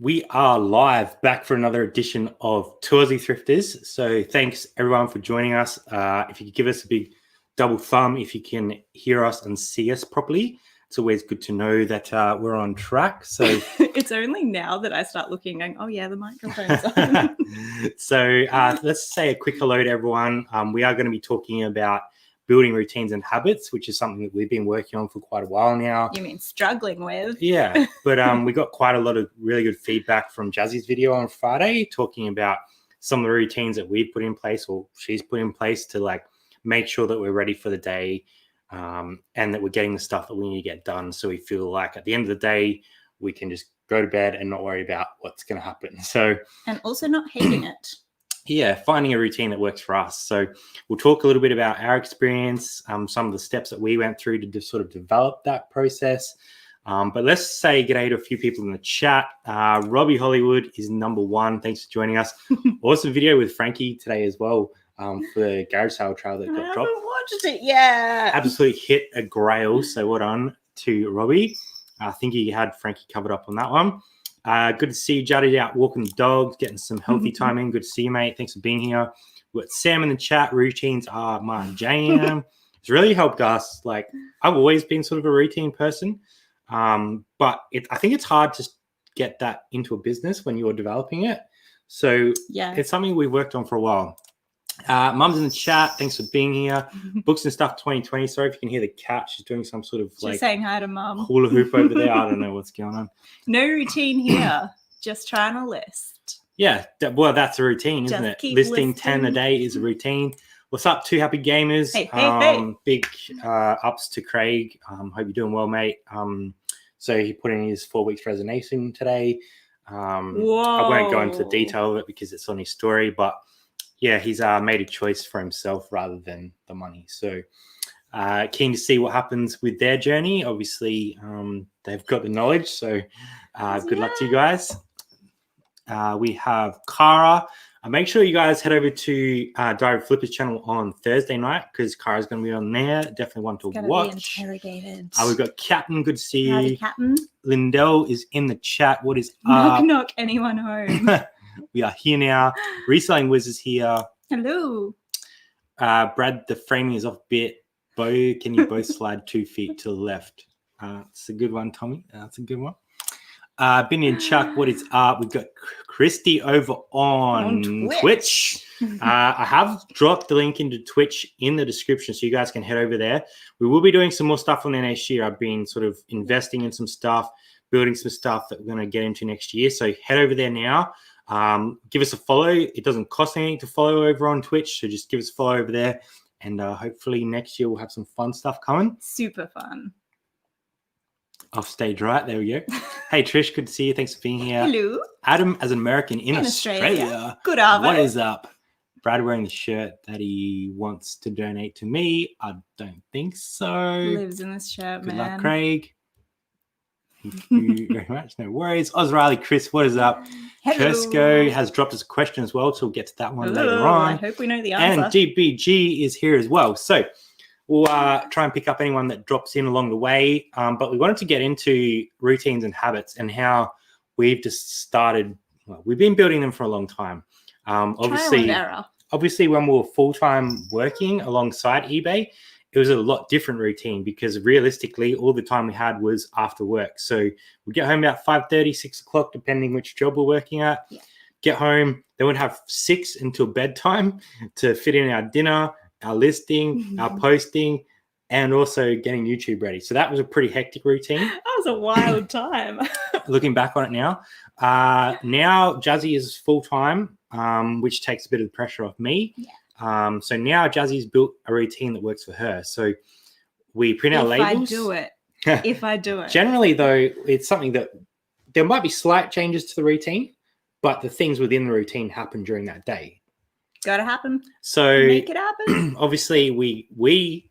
We are live back for another edition of Two Aussie Thrifters. So thanks everyone for joining us. If you could give us a big double thumb if you can hear us and see us properly. It's always good to know that we're on track. So it's only now that I start looking going, oh yeah, the microphone's on. So let's say a quick hello to everyone. We are going to be talking about building routines and habits, which is something that we've been working on for quite a while now. You mean struggling with? Yeah, but we got quite a lot of really good feedback from Jazzy's video on Friday talking about some of the routines that we've put in place or she's put in place to like make sure that we're ready for the day and that we're getting the stuff that we need to get done. So we feel like at the end of the day, we can just go to bed and not worry about what's going to happen. So, and also not hating it. Yeah, finding a routine that works for us. So we'll talk a little bit about our experience, some of the steps that we went through to sort of develop that process. But let's say g'day to a few people in the chat. Robbie Hollywood is number one. Thanks for joining us. Awesome video with Frankie today as well for the garage sale trail that got dropped. I haven't watched it yet. Absolutely hit a grail. So well done to Robbie. I think he had Frankie covered up on that one. Good to see you, Juddy, out walking the dogs, getting some healthy time in. Good to see you, mate. Thanks for being here. We've got Sam in the chat. Routines are my jam. It's really helped us. Like, I've always been sort of a routine person, but I think it's hard to get that into a business when you're developing it. So yeah, it's something we've worked on for a while. Mum's in the chat. Thanks for being here. Books and Stuff 2020. Sorry if you can hear the cat. She's doing some sort of She's saying hi to Mum. Hula hoop over there. I don't know what's going on. No routine here. Just trying to list. Yeah. Well, that's a routine, isn't it? Listing 10 a day is a routine. What's up, Two Happy Gamers? Hey. Big ups to Craig. Hope you're doing well, mate. So he put in his 4 weeks resignation today. I won't go into the detail of it because it's on his story, but yeah, he's made a choice for himself rather than the money. So keen to see what happens with their journey. Obviously, they've got the knowledge. So good luck to you guys. We have Cara. Make sure you guys head over to Diary Flippers channel on Thursday night because Cara's going to be on there. Definitely one to watch. Be interrogated. We've got Captain. Good to see you. Howdy, Captain. Lindell is in the chat. What is knock, up? Knock anyone home. We are here now. Reselling Wiz is here. Hello. Brad, the framing is off a bit. Bo, can you both slide 2 feet to the left? It's a good one, Tommy. That's a good one. Binny and Chuck, what is up? We've got Christy over on Twitch. I have dropped the link into Twitch in the description so you guys can head over there. We will be doing some more stuff on there next year. I've been sort of investing in some stuff, building some stuff that we're going to get into next year. So head over there now. Give us a follow. It doesn't cost anything to follow over on Twitch. So just give us a follow over there. And hopefully next year we'll have some fun stuff coming. Super fun. Off stage right. There we go. Hey, Trish, good to see you. Thanks for being here. Hello. Adam, as an American in Australia. Good afternoon. What is up? Brad wearing the shirt that he wants to donate to me. I don't think so. Lives in this shirt, good man. Good luck, Craig. Thank you very much. No worries. Riley, Chris, what is up? Hello. Kersko has dropped us a question as well, so we'll get to that one later on. I hope we know the answer. And GBG is here as well. So we'll try and pick up anyone that drops in along the way. But we wanted to get into routines and habits and how we've just started. Well, we've been building them for a long time. Obviously, when we were full-time working alongside eBay, it was a lot different routine because realistically, all the time we had was after work. So we'd get home about 5:30, 6 o'clock, depending which job we're working at. Yeah. Get home, then we'd have 6 until bedtime to fit in our dinner, our listing, our posting, and also getting YouTube ready. So that was a pretty hectic routine. That was a wild time. Looking back on it now. Now Jazzy is full-time, which takes a bit of the pressure off me. Yeah. So now Jazzy's built a routine that works for her. So we print our labels. If I do it. Generally, though, it's something that there might be slight changes to the routine, but the things within the routine happen during that day. Gotta happen. So make it happen. Obviously, we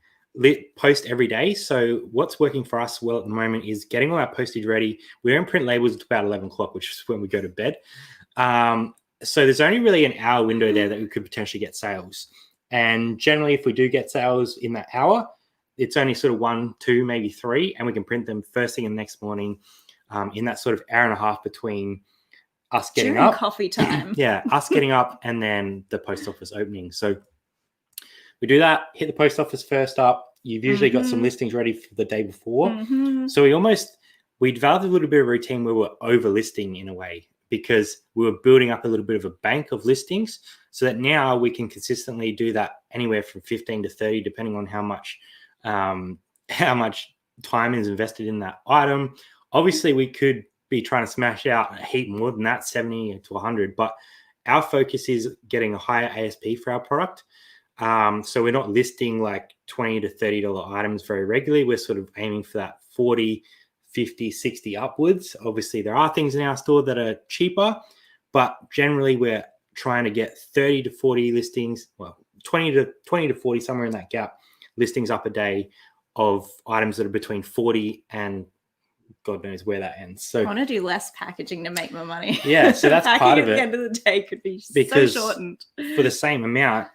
post every day. So what's working for us well at the moment is getting all our postage ready. We don't print labels until about 11 o'clock, which is when we go to bed. So there's only really an hour window there that we could potentially get sales. And generally, if we do get sales in that hour, it's only sort of 1, 2, maybe 3, and we can print them first thing in the next morning in that sort of hour and a half between us getting During up. coffee time. Yeah, us getting up and then the post office opening. So we do that, hit the post office first up. You've usually got some listings ready for the day before. So we developed a little bit of routine where we're over listing in a way, because we were building up a little bit of a bank of listings, so that now we can consistently do that anywhere from 15 to 30, depending on how much time is invested in that item. Obviously, we could be trying to smash out a heap more than that, 70 to 100, but our focus is getting a higher ASP for our product. So we're not listing like $20 to $30 items very regularly. We're sort of aiming for that 40, 50, 60 upwards. Obviously, there are things in our store that are cheaper, but generally we're trying to get 30 to 40 listings, well, 20 to 40, somewhere in that gap, listings up a day of items that are between 40 and God knows where that ends. So I want to do less packaging to make more money. Yeah, so that's part of it. At the end of the day could be because so shortened. For the same amount,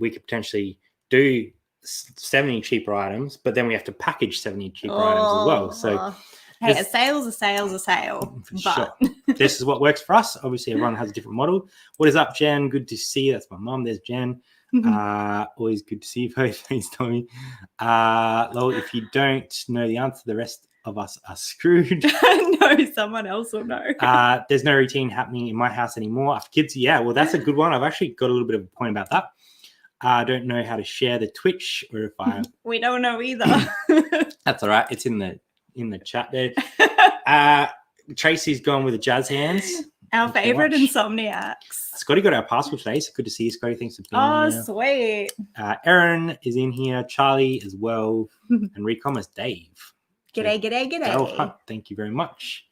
we could potentially do 70 cheaper items, but then we have to package 70 cheaper items as well. So hey, a sale's a sale. But sure. This is what works for us. Obviously, everyone has a different model. What is up, Jen? Good to see you. That's my mom. There's Jen. Always good to see you both. Thanks, Tommy. Lol, if you don't know the answer, the rest of us are screwed. No, someone else will know. There's no routine happening in my house anymore. After kids, yeah, well, that's a good one. I've actually got a little bit of a point about that. I don't know how to share the Twitch, or if I. We don't know either. That's all right. It's in the chat there. Tracy's gone with the jazz hands. Our favorite insomniacs. Scotty got our parcel today, so good to see you, Scotty. Thanks for being here. Sweet. Erin is in here. Charlie as well. And Recom is Dave. G'day. Thank you very much.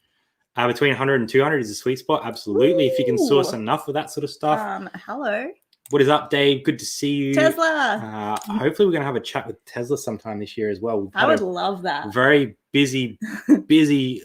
Between 100 and 200 is a sweet spot. Absolutely. Ooh. If you can source enough of that sort of stuff. Hello. What is up, Dave? Good to see you. Tesla. Hopefully we're going to have a chat with Tesla sometime this year as well. I would love that. Very busy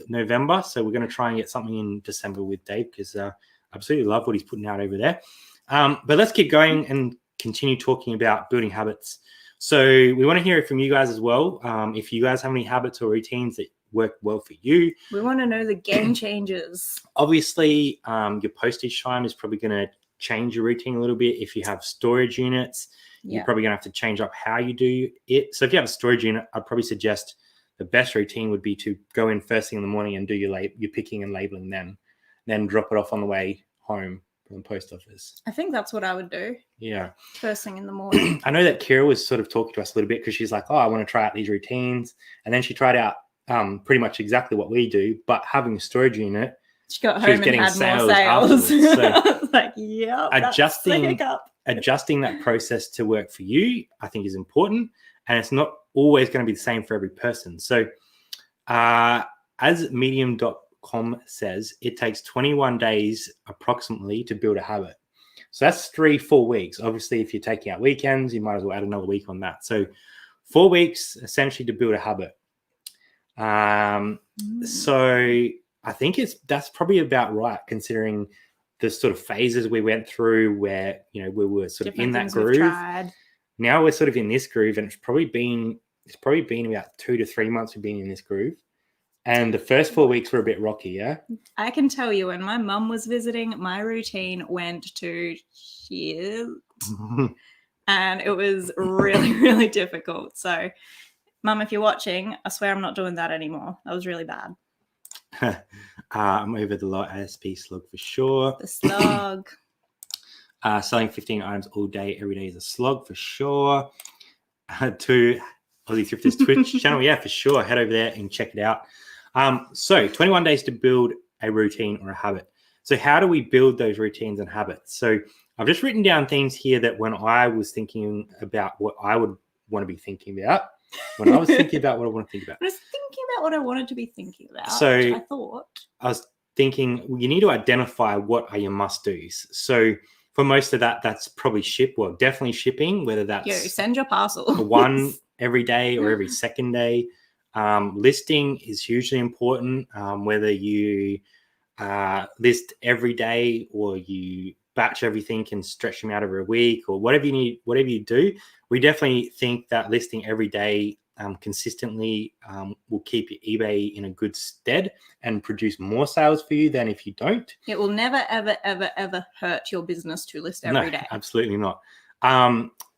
November. So we're going to try and get something in December with Dave, because I absolutely love what he's putting out over there. But let's keep going and continue talking about building habits. So we want to hear it from you guys as well. If you guys have any habits or routines that work well for you. We want to know the game changers. Obviously, your postage time is probably going to change your routine a little bit. If you have storage units, you're probably going to have to change up how you do it. So if you have a storage unit, I'd probably suggest the best routine would be to go in first thing in the morning and do your picking and labeling, then drop it off on the way home from the post office. I think that's what I would do. Yeah. First thing in the morning. I know that Kira was sort of talking to us a little bit, because she's like, I want to try out these routines. And then she tried out pretty much exactly what we do, but having a storage unit, she got home and had more sales. So I was like, yeah, adjusting that process to work for you, I think, is important. And it's not always going to be the same for every person. So as medium.com says, it takes 21 days approximately to build a habit. So that's 3-4 weeks. Obviously, if you're taking out weekends, you might as well add another week on that. So 4 weeks essentially to build a habit. So I think that's probably about right, considering the sort of phases we went through where, we were sort of in that groove. Now we're sort of in this groove, and it's probably been about 2 to 3 months we've been in this groove. And the first 4 weeks were a bit rocky, yeah? I can tell you, when my mum was visiting, my routine went to shit. And it was really, really difficult. So, Mum, if you're watching, I swear I'm not doing that anymore. That was really bad. I'm over the low ASP slug for sure. The slug. Selling 15 items all day, every day is a slog for sure. To Aussie Thrifters Twitch channel, yeah, for sure. Head over there and check it out. So 21 days to build a routine or a habit. So how do we build those routines and habits? So I've just written down things here that when I was thinking about what I would want to be thinking about, when I was thinking about what I want to think about. I was thinking about what I wanted to be thinking about. So I was thinking, you need to identify what are your must-dos. So for most of that, that's probably definitely shipping, whether that's send your parcel. One every day or every second day. Listing is hugely important, whether you list every day or you batch everything and stretch them out over a week or whatever you do. We definitely think that listing every day consistently will keep your eBay in a good stead and produce more sales for you than if you don't. It will never, ever, ever, ever hurt your business to list every day. Absolutely not.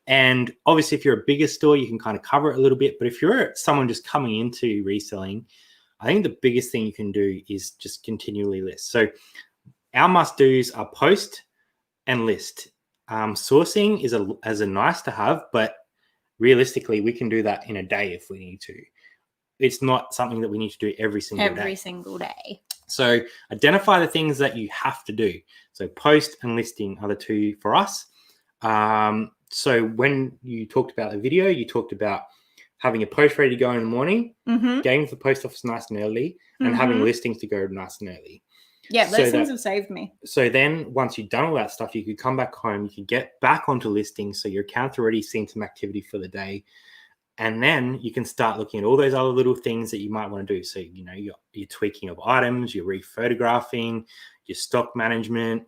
And obviously, if you're a bigger store, you can kind of cover it a little bit. But if you're someone just coming into reselling, I think the biggest thing you can do is just continually list. So our must-dos are post and list. Sourcing is a nice to have, but realistically, we can do that in a day if we need to. It's not something that we need to do every single day. So identify the things that you have to do. So post and listing are the two for us. So when you talked about the video, you talked about having a post ready to go in the morning, getting to the post office nice and early, and having listings to go nice and early. Yeah, those things have saved me. So then once you've done all that stuff, you could come back home, you could get back onto listings. So your account's already seen some activity for the day. And then you can start looking at all those other little things that you might want to do. So, you know, your tweaking of items, your rephotographing, your stock management,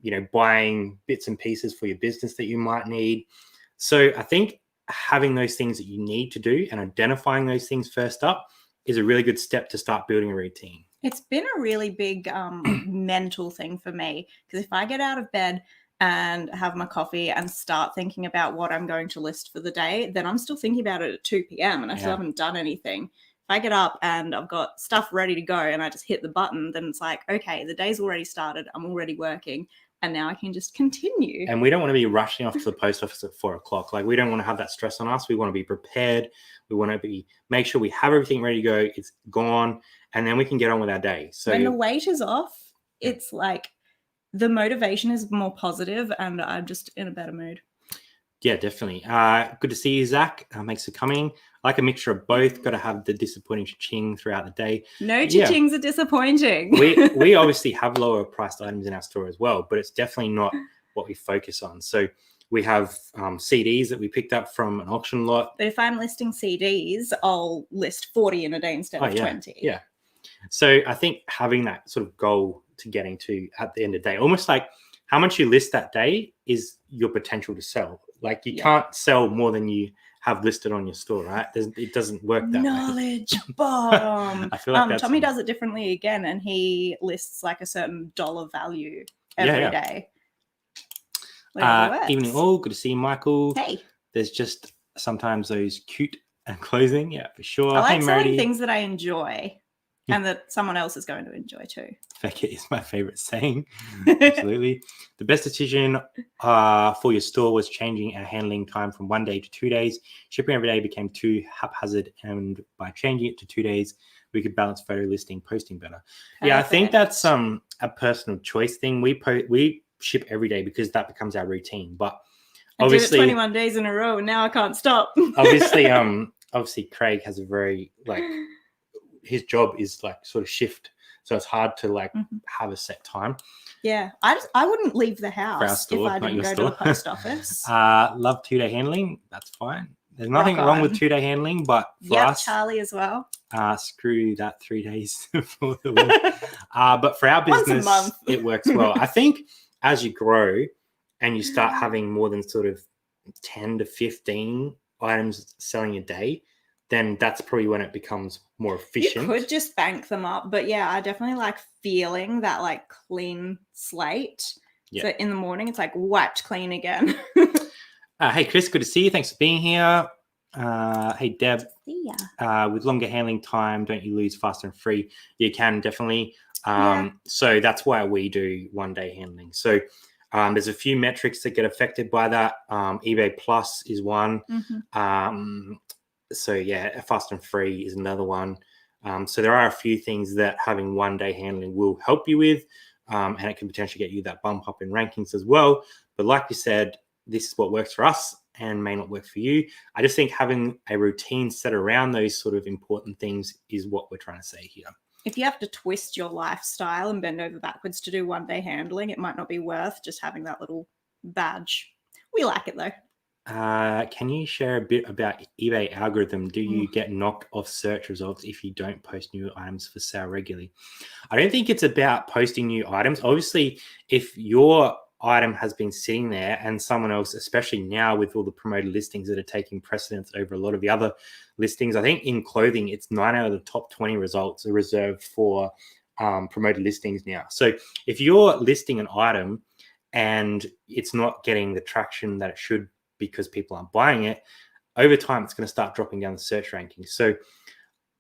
you know, buying bits and pieces for your business that you might need. So I think having those things that you need to do and identifying those things first up is a really good step to start building a routine. It's been a really big mental thing for me, because if I get out of bed and have my coffee and start thinking about what I'm going to list for the day, then I'm still thinking about it at 2 p.m. and I still haven't done anything. If I get up and I've got stuff ready to go and I just hit the button, then it's like, okay, the day's already started. I'm already working. And now I can just continue. And we don't want to be rushing off to the post office at 4 o'clock. Like, we don't want to have that stress on us. We want to be prepared. We want to make sure we have everything ready to go. It's gone. And then we can get on with our day. So when the weight is off, it's like the motivation is more positive and I'm just in a better mood. Yeah, definitely. Good to see you, Zach. Thanks for coming. I like a mixture of both. Got to have the disappointing cha-ching throughout the day. No cha-chings are disappointing. we obviously have lower priced items in our store as well, but it's definitely not what we focus on. So we have CDs that we picked up from an auction lot. But if I'm listing CDs, I'll list 40 in a day instead of 20. Yeah. So I think having that sort of goal to getting to at the end of the day, almost like how much you list that day is your potential to sell. Like, you can't sell more than you have listed on your store, right? It doesn't work that way. Knowledge bomb. I feel like Tommy does it differently again, and he lists like a certain dollar value every day. Evening all. Good to see you, Michael. Hey. There's just sometimes those cute clothing. Yeah, for sure. I like selling things that I enjoy and that someone else is going to enjoy too. Feck it is my favorite saying. Absolutely. The best decision for your store was changing our handling time from 1 day to 2 days. Shipping every day became too haphazard, and by changing it to 2 days, we could balance photo listing, posting better. Yeah, I think that's a personal choice thing. We ship every day because that becomes our routine. But obviously, I did it 21 days in a row, and now I can't stop. obviously, Craig has a very his job is like sort of shift, so it's hard to have a set time. Yeah, I wouldn't leave the house store, if I didn't go to the post office. Love 2 day handling. That's fine. There's nothing wrong with 2 day handling, but for us, Charlie as well. Screw that 3 days for the week. But for our business, once a month. It works well. I think as you grow and you start having more than sort of 10 to 15 items selling a day, then that's probably when it becomes more efficient. You could just bank them up, but yeah, I definitely like feeling that like clean slate. Yeah. So in the morning, it's like wiped clean again. Hey, Chris, good to see you. Thanks for being here. Hey, Deb. See ya. With longer handling time, don't you lose fast and free? You can definitely. So that's why we do 1 day handling. So there's a few metrics that get affected by that. eBay Plus is one. So yeah, fast and free is another one. So there are a few things that having 1 day handling will help you with, and it can potentially get you that bump up in rankings as well. But like you said, this is what works for us and may not work for you. I just think having a routine set around those sort of important things is what we're trying to say here. If you have to twist your lifestyle and bend over backwards to do 1 day handling, it might not be worth just having that little badge. We like it though. Can you share a bit about eBay algorithm? Do you get knocked off search results if you don't post new items for sale regularly? I don't think it's about posting new items. Obviously, if your item has been sitting there and someone else, especially now with all the promoted listings that are taking precedence over a lot of the other listings, I think in clothing, it's 9 out of the top 20 results are reserved for promoted listings now. So if you're listing an item and it's not getting the traction that it should because people aren't buying it, over time, it's going to start dropping down the search rankings. So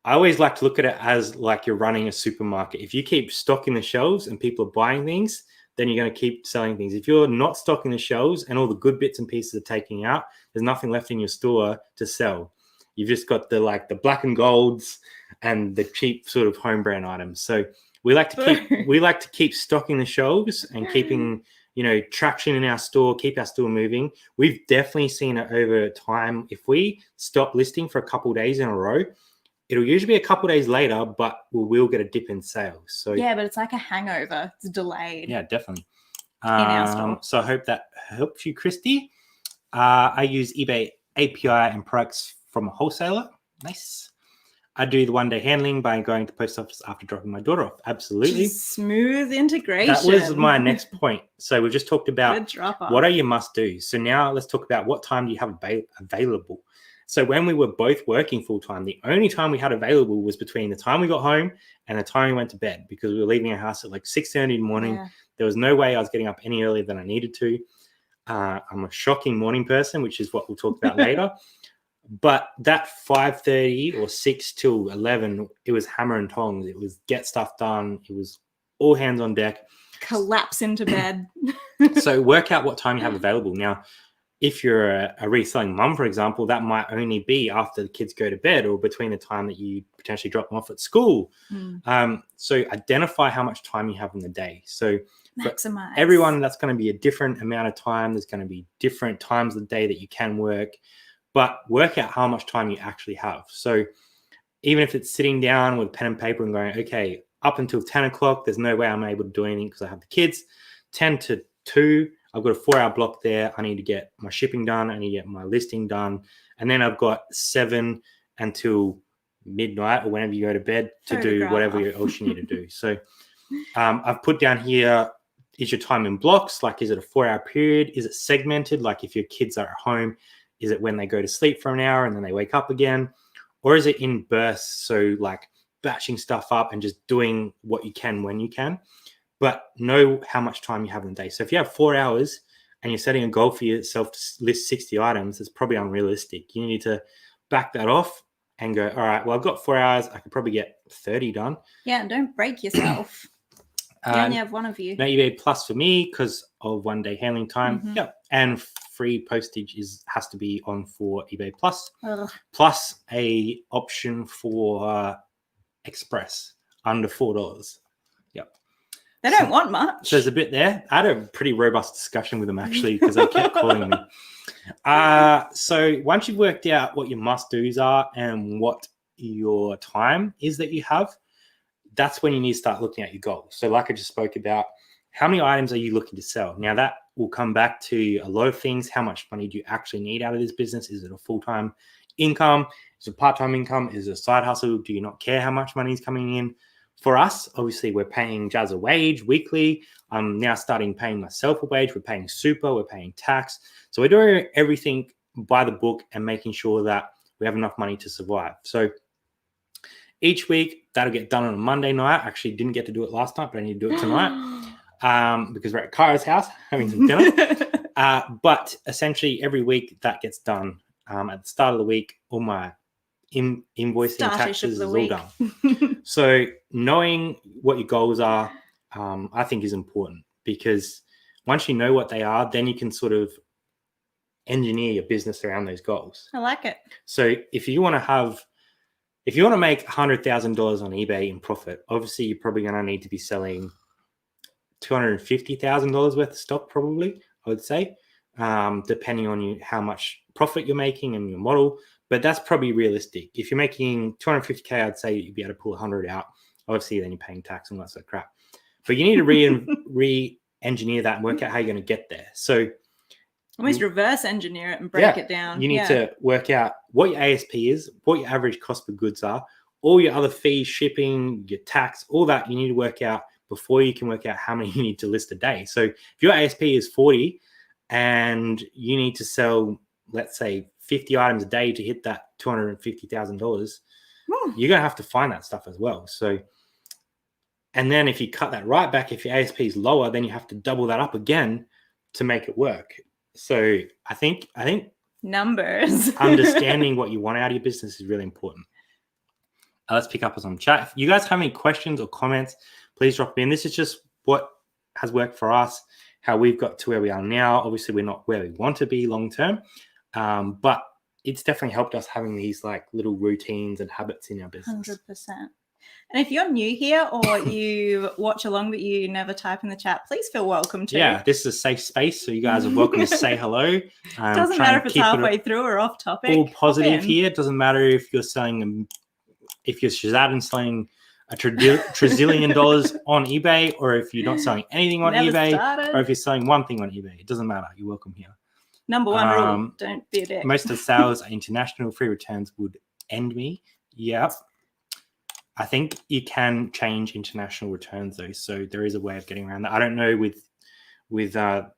I always like to look at it as like you're running a supermarket. If you keep stocking the shelves and people are buying things, then you're going to keep selling things. If you're not stocking the shelves and all the good bits and pieces are taking out, there's nothing left in your store to sell. You've just got the black and golds and the cheap sort of home brand items. So we like to keep stocking the shelves and keeping traction in our store, keep our store moving. We've definitely seen it over time. If we stop listing for a couple of days in a row, it'll usually be a couple of days later, but we will get a dip in sales. So yeah, but it's like a hangover. It's delayed. Yeah, definitely. In our store. So I hope that helps you, Christy. I use eBay API and products from a wholesaler. Nice. I do the one-day handling by going to post office after dropping my daughter off. Absolutely. Smooth integration. That was my next point. So we've just talked about what are your must-dos. So now let's talk about what time do you have available. So when we were both working full-time, the only time we had available was between the time we got home and the time we went to bed, because we were leaving our house at like 6:30 in the morning. Yeah. There was no way I was getting up any earlier than I needed to. I'm a shocking morning person, which is what we'll talk about later. But that 5:30 or 6 till 11, it was hammer and tongs. It was get stuff done. It was all hands on deck. Collapse into bed. So work out what time you have available. Now, if you're a reselling mum, for example, that might only be after the kids go to bed or between the time that you potentially drop them off at school. So identify how much time you have in the day. So maximize. Everyone, that's going to be a different amount of time. There's going to be different times of the day that you can work, but work out how much time you actually have. So even if it's sitting down with pen and paper and going, okay, up until 10 o'clock, there's no way I'm able to do anything because I have the kids. 10 to 2, I've got a 4-hour block there. I need to get my shipping done. I need to get my listing done. And then I've got 7 until midnight or whenever you go to bed to do whatever else you need to do. So I've put down here, is your time in blocks? Like, is it a 4-hour period? Is it segmented? Like if your kids are at home, is it when they go to sleep for an hour and then they wake up again? Or is it in bursts? So like batching stuff up and just doing what you can when you can. But know how much time you have in the day. So if you have 4 hours and you're setting a goal for yourself to list 60 items, it's probably unrealistic. You need to back that off and go, all right, well, I've got 4 hours. I could probably get 30 done. Yeah, and don't break yourself. You only have one of you. No eBay Plus for me because of one-day handling time. Mm-hmm. Yeah, and free postage has to be on for eBay Plus. Plus a option for Express under $4. Yep. They don't want much. So there's a bit there. I had a pretty robust discussion with them actually because they kept calling me. So once you've worked out what your must-dos are and what your time is that you have, that's when you need to start looking at your goals. So like I just spoke about, how many items are you looking to sell? Now that will come back to a lot of things. How much money do you actually need out of this business? Is it a full-time income? Is it a part-time income? Is it a side hustle? Do you not care how much money is coming in? For us, obviously, we're paying Jazz a wage weekly. I'm now starting paying myself a wage. We're paying super. We're paying tax. So we're doing everything by the book and making sure that we have enough money to survive. So each week, that'll get done on a Monday night. I actually didn't get to do it last night, but I need to do it tonight because we're at Kara's house having some dinner. But essentially, every week that gets done. At the start of the week, all my invoicing taxes is all done. So knowing what your goals are, I think is important, because once you know what they are, then you can sort of engineer your business around those goals. I like it. So if you want to make $100,000 on eBay in profit, obviously you're probably going to need to be selling $250,000 worth of stock, probably, I would say, depending on how much profit you're making and your model. But that's probably realistic. If you're making $250K, I'd say you'd be able to pull 100 out. Obviously, then you're paying tax and all that sort of crap. But you need to re-engineer that and work out how you're going to get there. So almost reverse engineer it and break it down. You need to work out what your ASP is, what your average cost per goods are, all your other fees, shipping, your tax, all that you need to work out before you can work out how many you need to list a day. So if your ASP is 40 and you need to sell, let's say, 50 items a day to hit that $250,000, you're going to have to find that stuff as well. So, and then if you cut that right back, if your ASP is lower, then you have to double that up again to make it work. So I think numbers. understanding what you want out of your business is really important. Let's pick up on some chat. If you guys have any questions or comments, please drop them in. This is just what has worked for us, how we've got to where we are now. Obviously, we're not where we want to be long term, but it's definitely helped us having these like little routines and habits in our business. 100%. And if you're new here or you watch along but you never type in the chat, please feel welcome to. Yeah, this is a safe space, so you guys are welcome to say hello. Doesn't matter if it's halfway through or off topic. All positive here. It doesn't matter if you're selling, if you're Shazad and selling a trillion dollars on eBay, or if you're not selling anything on eBay, or if you're selling one thing on eBay. It doesn't matter. You're welcome here. Number one rule, don't be a dick. Most of the sales are international. Free returns would end me. Yep. I think you can change international returns though, so there is a way of getting around that. I don't know with the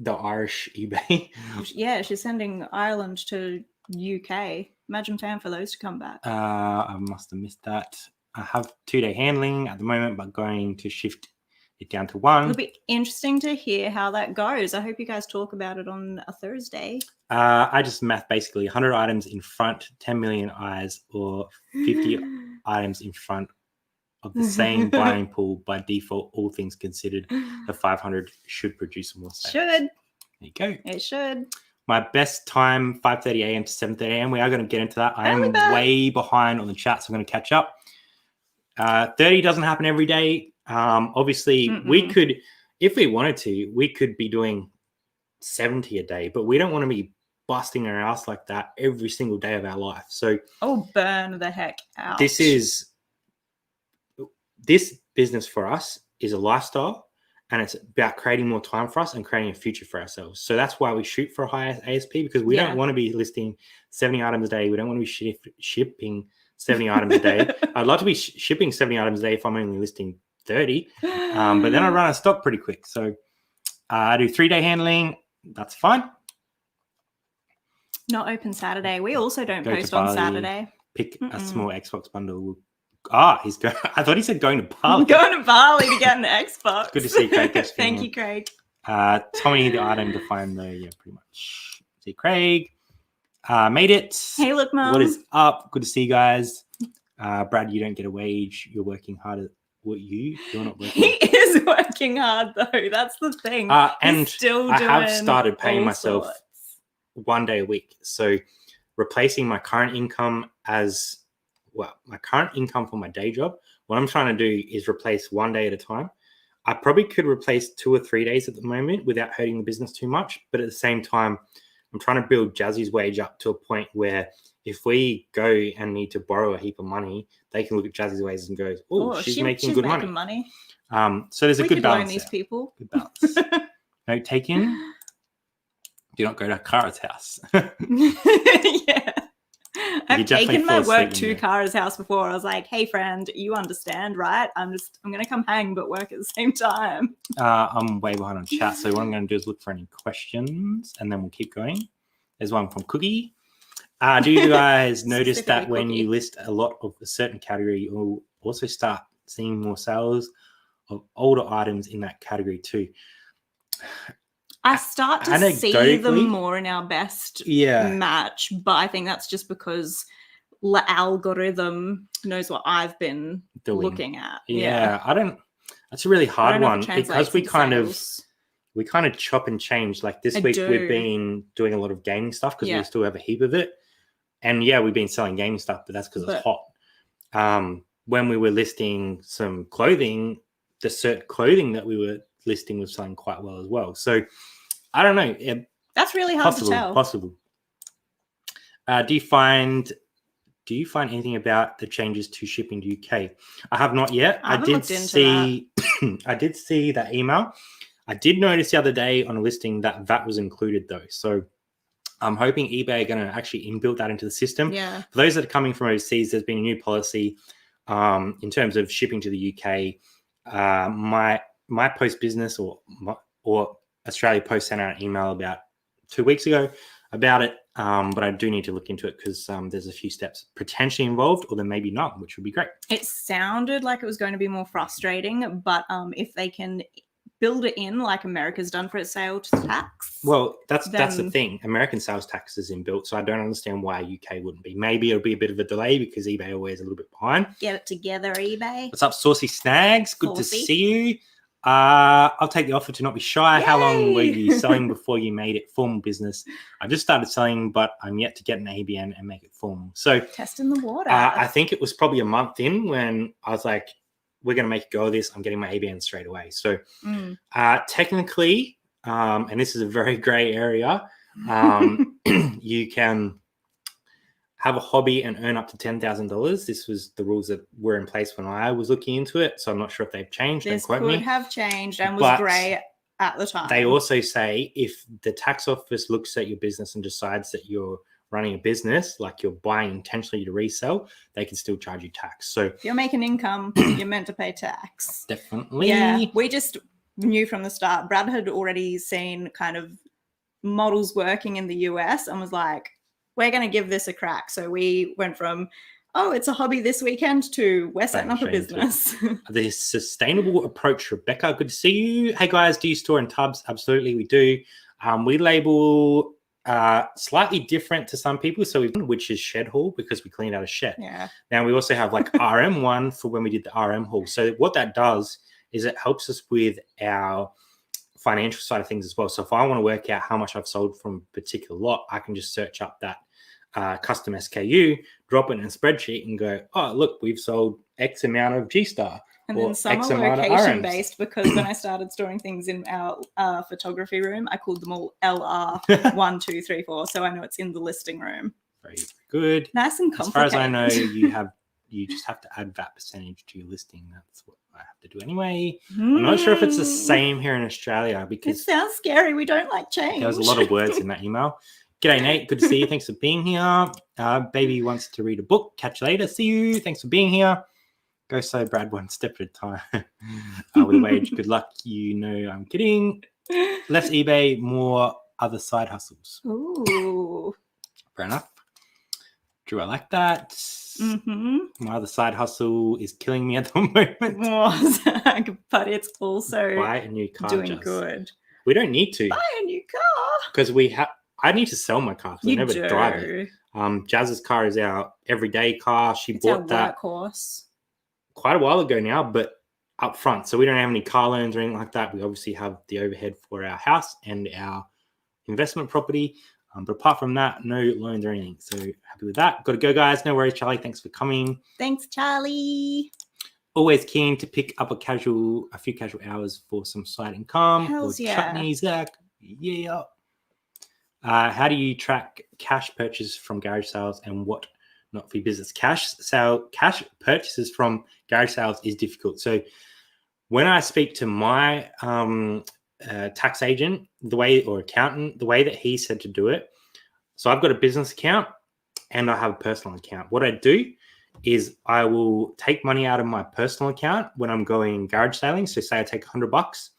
Irish eBay. Yeah, she's sending Ireland to UK. Imagine paying for those to come back. I must have missed that. I have 2-day handling at the moment, but going to shift it down to 1. It'll be interesting to hear how that goes. I hope you guys talk about it on a Thursday. I just math basically 100 items in front, 10 million eyes, or 50 items in front of the same buying pool. By default, all things considered, the 500 should produce more sales. Should. There you go. It should. My best time, 5:30 a.m. to 7:30 a.m. We are going to get into that. I am way behind on the chat, so I'm going to catch up. 30 doesn't happen every day. Obviously, we could, if we wanted to, we could be doing 70 a day, but we don't want to be busting our ass like that every single day of our life. So, burn the heck out. This business for us is a lifestyle, and it's about creating more time for us and creating a future for ourselves. So that's why we shoot for a higher ASP, because we don't want to be listing 70 items a day. We don't want to be shipping 70 items a day. I'd love to be shipping 70 items a day if I'm only listing 30, but then I run out of stock pretty quick. So I do 3-day handling. That's fine. Not open Saturday. We also don't post on Saturday. Pick a small Xbox bundle. He's going. I thought he said going to Bali. Going to Bali to get an Xbox. Good to see Craig. Thank you, Craig. Tommy, the item defined though. Yeah, pretty much. See Craig. Made it. Hey, look, Mum. What is up? Good to see you guys. Brad, you don't get a wage. You're working hard at what you're not working. He is working hard though. That's the thing. And I have started paying myself 1 day a week. So replacing my current income my current income for my day job, what I'm trying to do is replace 1 day at a time. I probably could replace 2 or 3 days at the moment without hurting the business too much. But at the same time, I'm trying to build Jazzy's wage up to a point where if we go and need to borrow a heap of money, they can look at Jazzy's wages and go, she's making good money. So there's a good balance. Loan these people. Good balance. Note taken. Do not go to Kara's house. Yeah. I've taken my work to Kara's house before. I was like, hey, friend, you understand, right? I'm going to come hang, but work at the same time. I'm way behind on chat. So what I'm going to do is look for any questions and then we'll keep going. There's one from Cookie. Do you guys notice that when you list a lot of a certain category, you'll also start seeing more sales of older items in that category too? I start to see them more in our best match, but I think that's just because the algorithm knows what I've been looking at. Yeah, that's a really hard one because we kind of chop and change. Like this week we've been doing a lot of gaming stuff because we still have a heap of it. And we've been selling gaming stuff, but that's because it's hot. When we were listing some clothing, the certain clothing that we were listing was selling quite well as well. So I don't know. That's really hard to tell. Possible. Do you find anything about the changes to shipping to UK? I have not yet. I did see that email. I did notice the other day on a listing that VAT was included though. So I'm hoping eBay are going to actually inbuild that into the system. Yeah. For those that are coming from overseas, there's been a new policy in terms of shipping to the UK. my Post business or Australia Post sent out an email about 2 weeks ago about it, but I do need to look into it because there's a few steps potentially involved, or there may be not, which would be great. It sounded like it was going to be more frustrating, but if they can build it in like America's done for its sales tax. Well, that's the thing. American sales tax is inbuilt, so I don't understand why UK wouldn't be. Maybe it'll be a bit of a delay because eBay always a little bit behind. Get it together, eBay. What's up, Saucy Snags? Good to see you. I'll take the offer to not be shy. Yay! How long were you selling before you made it formal business? I just started selling, but I'm yet to get an ABN and make it formal. So testing the water. I think it was probably a month in when I was like, we're going to make a go of this. I'm getting my ABN straight away. So technically, and this is a very gray area, you can have a hobby and earn up to $10,000. This was the rules that were in place when I was looking into it. So I'm not sure if they've changed. This could have changed and was grey at the time. They also say if the tax office looks at your business and decides that you're running a business, like you're buying intentionally to resell, they can still charge you tax. So if you're making income, you're meant to pay tax. Definitely. Yeah, we just knew from the start. Brad had already seen kind of models working in the US and was like, we're going to give this a crack. So we went from, it's a hobby this weekend to we're setting up a business. The sustainable approach, Rebecca. Good to see you. Hey guys, do you store in tubs? Absolutely, we do. We label slightly different to some people. So which is shed haul because we cleaned out a shed. Yeah. Now we also have like RM1 for when we did the RM haul. So what that does is it helps us with our financial side of things as well. So if I want to work out how much I've sold from a particular lot, I can just search up that custom SKU, drop it in a spreadsheet and go, oh, look, we've sold X amount of G-Star. And then some are location-based because when I started storing things in our photography room, I called them all LR 1, 2, 3, 4. So I know it's in the listing room. Very good. Nice and complicated. As far as I know, you just have to add VAT percentage to your listing. That's what I have to do anyway. I'm not sure if it's the same here in Australia because it sounds scary. We don't like change. There was a lot of words in that email. G'day, Nate. Good to see you. Thanks for being here. Baby wants to read a book. Catch you later. See you. Thanks for being here. Go so Brad, one step at a time. With a wage. Good luck. You know I'm kidding. Less eBay, more other side hustles. Ooh. Fair enough. Drew, I like that. Mm-hmm. My other side hustle is killing me at the moment. But it's also buy a new car. Doing good. We don't need to. Buy a new car. Because I need to sell my car because I never drive it. Jazz's car is our everyday car. She bought that workhorse quite a while ago now, but up front. So we don't have any car loans or anything like that. We obviously have the overhead for our house and our investment property. But apart from that, no loans or anything. So happy with that.Got to go, guys. No worries, Charlie. Thanks for coming. Thanks, Charlie. Always keen to pick up a few casual hours for some side income. Hells yeah. Chutney, Zach. Yeah. How do you track cash purchases from garage sales and what not for your business? Cash purchases from garage sales is difficult. So when I speak to my tax agent, accountant, the way that he said to do it. So I've got a business account and I have a personal account. What I do is I will take money out of my personal account when I'm going garage sailing. So say I take $100.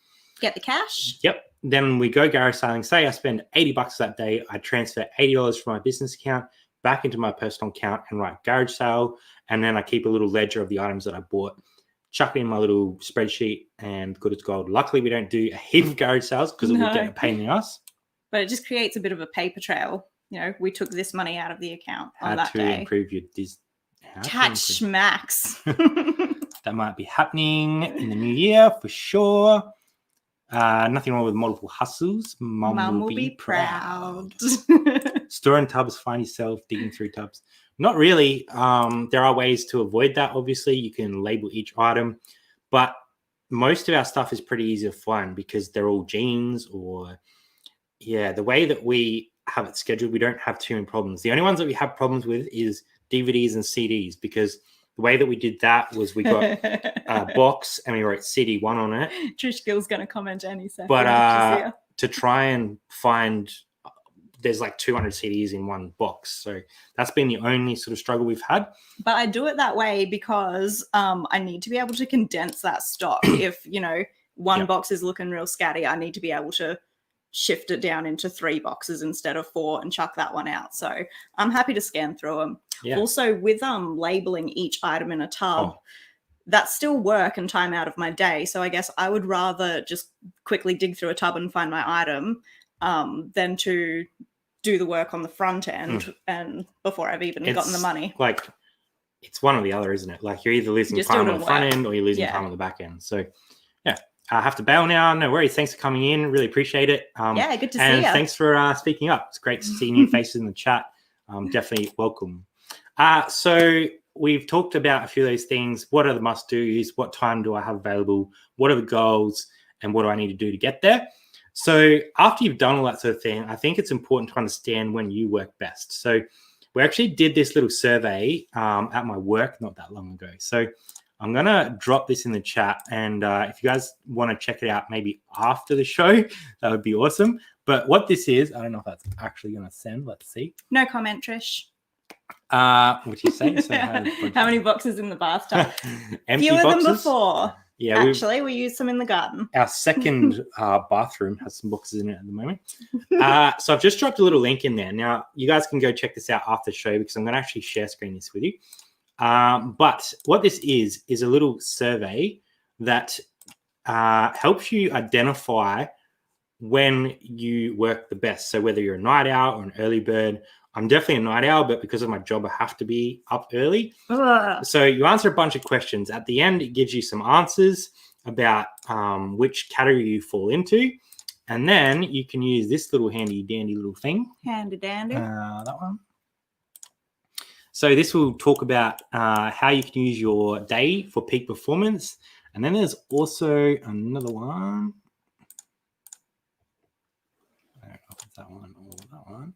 Get the cash. Yep. Then we go garage sailing. Say I spend $80 that day. I transfer $80 from my business account back into my personal account and write garage sale. And then I keep a little ledger of the items that I bought. Chuck it in my little spreadsheet and good as gold. Luckily, we don't do a heap of garage sales because it would get a pain in the ass. But it just creates a bit of a paper trail. You know, we took this money out of the account on that day. How to improve your Catch Max. That might be happening in the new year for sure. Nothing wrong with multiple hustles. Mum will be proud. Store in tubs, find yourself digging through tubs. Not really. There are ways to avoid that. Obviously, you can label each item, but most of our stuff is pretty easy to find because they're all jeans or, the way that we have it scheduled, we don't have too many problems. The only ones that we have problems with is DVDs and CDs because the way that we did that was we got a box and we wrote CD1 on it. Trish Gill's going to comment any second. But to try and find there's like 200 CDs in one box. So that's been the only sort of struggle we've had. But I do it that way because I need to be able to condense that stock. If, one box is looking real scatty, I need to be able to shift it down into 3 boxes instead of 4 and chuck that one out. So I'm happy to scan through them. Yeah. Also, with labeling each item in a tub, that's still work and time out of my day. So I guess I would rather just quickly dig through a tub and find my item than to do the work on the front end and before I've even gotten the money. Like, it's one or the other, isn't it? Like, you're either losing time on the front end or you're losing time on the back end. So, yeah, I have to bail now. No worries. Thanks for coming in. Really appreciate it. Good to see you. And thanks for speaking up. It's great to see new faces in the chat. Definitely welcome. So we've talked about a few of those things. What are the must-dos? What time do I have available? What are the goals? And what do I need to do to get there? So after you've done all that sort of thing, I think it's important to understand when you work best. So we actually did this little survey at my work not that long ago. So I'm going to drop this in the chat. And if you guys want to check it out maybe after the show, that would be awesome. But what this is, I don't know if that's actually going to send. Let's see. No comment, Trish. What do you say? So how many boxes in the bathtub? Empty Fewer boxes? than before. Yeah, actually, we use some in the garden. Our second bathroom has some boxes in it at the moment. So I've just dropped a little link in there. Now, you guys can go check this out after the show because I'm going to actually share screen this with you. But what this is a little survey that helps you identify when you work the best. So whether you're a night owl or an early bird. I'm definitely a night owl, but because of my job, I have to be up early. So you answer a bunch of questions. At the end, it gives you some answers about which category you fall into. And then you can use this little handy dandy little thing. Handy dandy. That one. So this will talk about how you can use your day for peak performance. And then there's also another one. I don't know if it's that one or that one.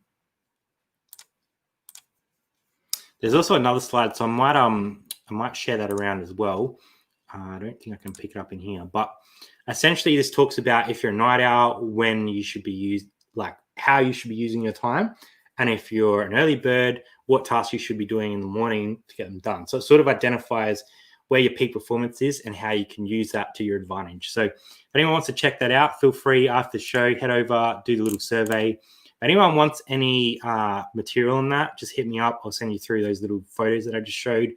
There's also another slide, so I might share that around as well. I don't think I can pick it up in here, but essentially this talks about if you're a night owl, when you should be how you should be using your time, and if you're an early bird, what tasks you should be doing in the morning to get them done. So it sort of identifies where your peak performance is and how you can use that to your advantage. So if anyone wants to check that out, feel free after the show, head over, do the little survey. If anyone wants any material on that, just hit me up. I'll send you through those little photos that I just showed.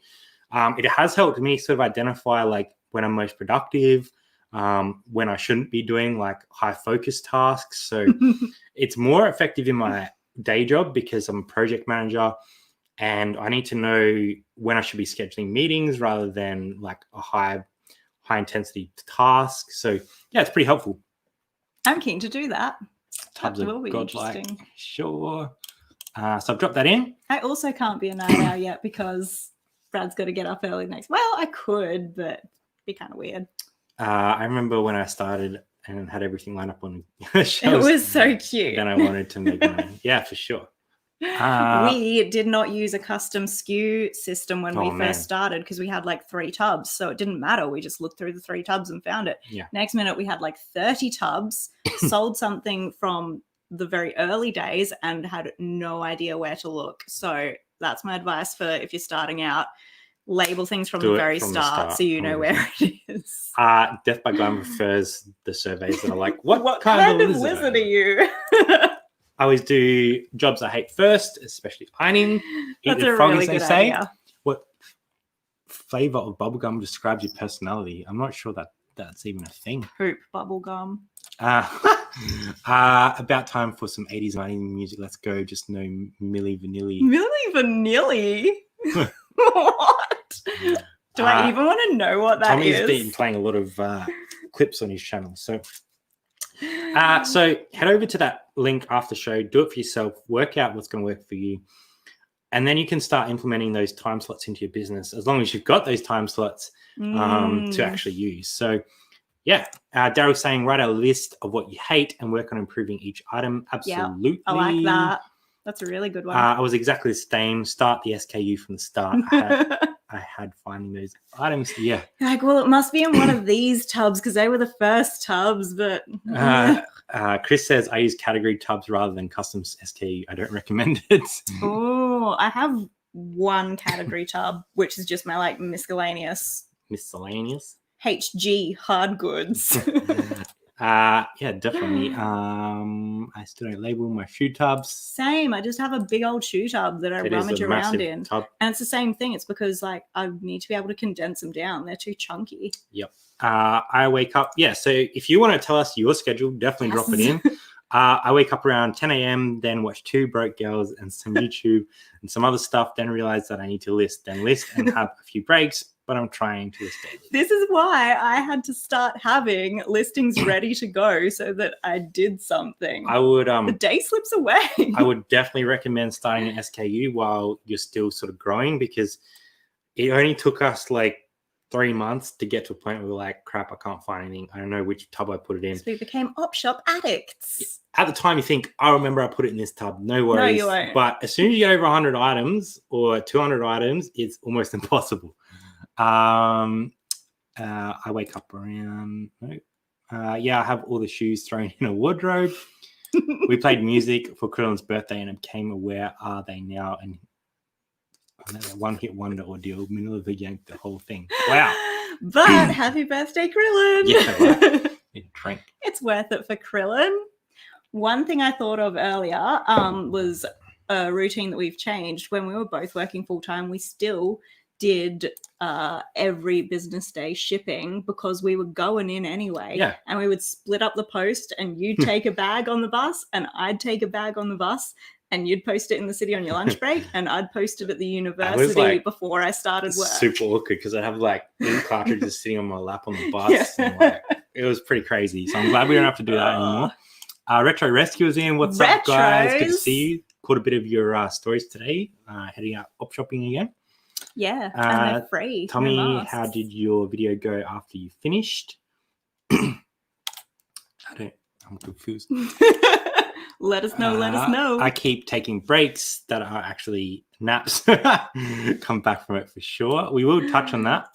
It has helped me sort of identify when I'm most productive, when I shouldn't be doing high focus tasks. So it's more effective in my day job because I'm a project manager and I need to know when I should be scheduling meetings rather than a high intensity task. So yeah, it's pretty helpful. I'm keen to do that. Tubs that will of be godlike. interesting. Sure. So I've dropped that in. I also can't be a night owl yet because Brad's got to get up early next. Well, I could, but it'd be kind of weird. I remember when I started and had everything lined up on the shelves. It was so cute. Then I wanted to make money. Yeah, for sure. We did not use a custom SKU system when we first started because we had 3 tubs. So it didn't matter. We just looked through the 3 tubs and found it. Yeah. Next minute, we had 30 tubs, sold something from the very early days and had no idea where to look. So that's my advice for if you're starting out. Label things from the very start so you know where it is. Death by Glam prefers the surveys that are what kind of lizard are you? I always do jobs I hate first, especially ironing. That's a really good idea. What flavor of bubblegum describes your personality? I'm not sure that's even a thing. Poop bubblegum. About time for some 80s and 90s music. Let's go. Just no Milli Vanilli. Milli Vanilli? What? Do I even want to know what that is? Tommy's been playing a lot of clips on his channel. So head over to that link after the show, do it for yourself, work out what's going to work for you. And then you can start implementing those time slots into your business as long as you've got those time slots to actually use. So yeah, Daryl's saying write a list of what you hate and work on improving each item. Absolutely. Yeah, I like that. That's a really good one. I was exactly the same. Start the SKU from the start. I had finding those items. Yeah. Well, it must be in one of these tubs because they were the first tubs, but Chris says, I use category tubs rather than custom SKU. I don't recommend it. Oh, I have one category tub, which is just my like miscellaneous HG hard goods. Yeah, definitely. I still don't label my shoe tubs. Same. I just have a big old shoe tub that I rummage around in. Tub. And it's the same thing. It's because like I need to be able to condense them down. They're too chunky. Yep. I wake up. Yeah. So if you want to tell us your schedule, definitely drop it in. I wake up around 10 a.m., then watch 2 broke girls and some YouTube and some other stuff, then realize that I need to list and have a few breaks, but I'm trying to list daily. This is why I had to start having listings ready to go so that I did something. I would the day slips away. I would definitely recommend starting an SKU while you're still sort of growing, because it only took us like 3 months to get to a point where we're like, crap, I can't find anything. I don't know which tub I put it in. So we became op shop addicts. At the time, you think, I remember I put it in this tub. No worries. No, you won't. But as soon as you get over 100 items or 200 items, it's almost impossible. I wake up around... I have all the shoes thrown in a wardrobe. We played music for Krillin's birthday and I became aware, are they now? And one-hit wonder ordeal, middle of the yank, the whole thing. Wow. But happy birthday, Krillin. Yeah, right. Drink. It's worth it for Krillin. One thing I thought of earlier was a routine that we've changed. When we were both working full-time, we still did every business day shipping because we were going in anyway. Yeah. And we would split up the post and you'd take a bag on the bus and I'd take a bag on the bus. And you'd post it in the city on your lunch break, and I'd post it at the university before I started work. Super awkward because I'd have like ink cartridges sitting on my lap on the bus. Yeah. And, it was pretty crazy. So I'm glad we don't have to do that anymore. Retro Rescuers in. What's up, guys? Good to see you. Caught a bit of your stories today. Heading out op shopping again. Yeah, and they're free. Tell me, how did your video go after you finished? I'm confused. Let us know. I keep taking breaks that are actually naps. Come back from it for sure. We will touch on that.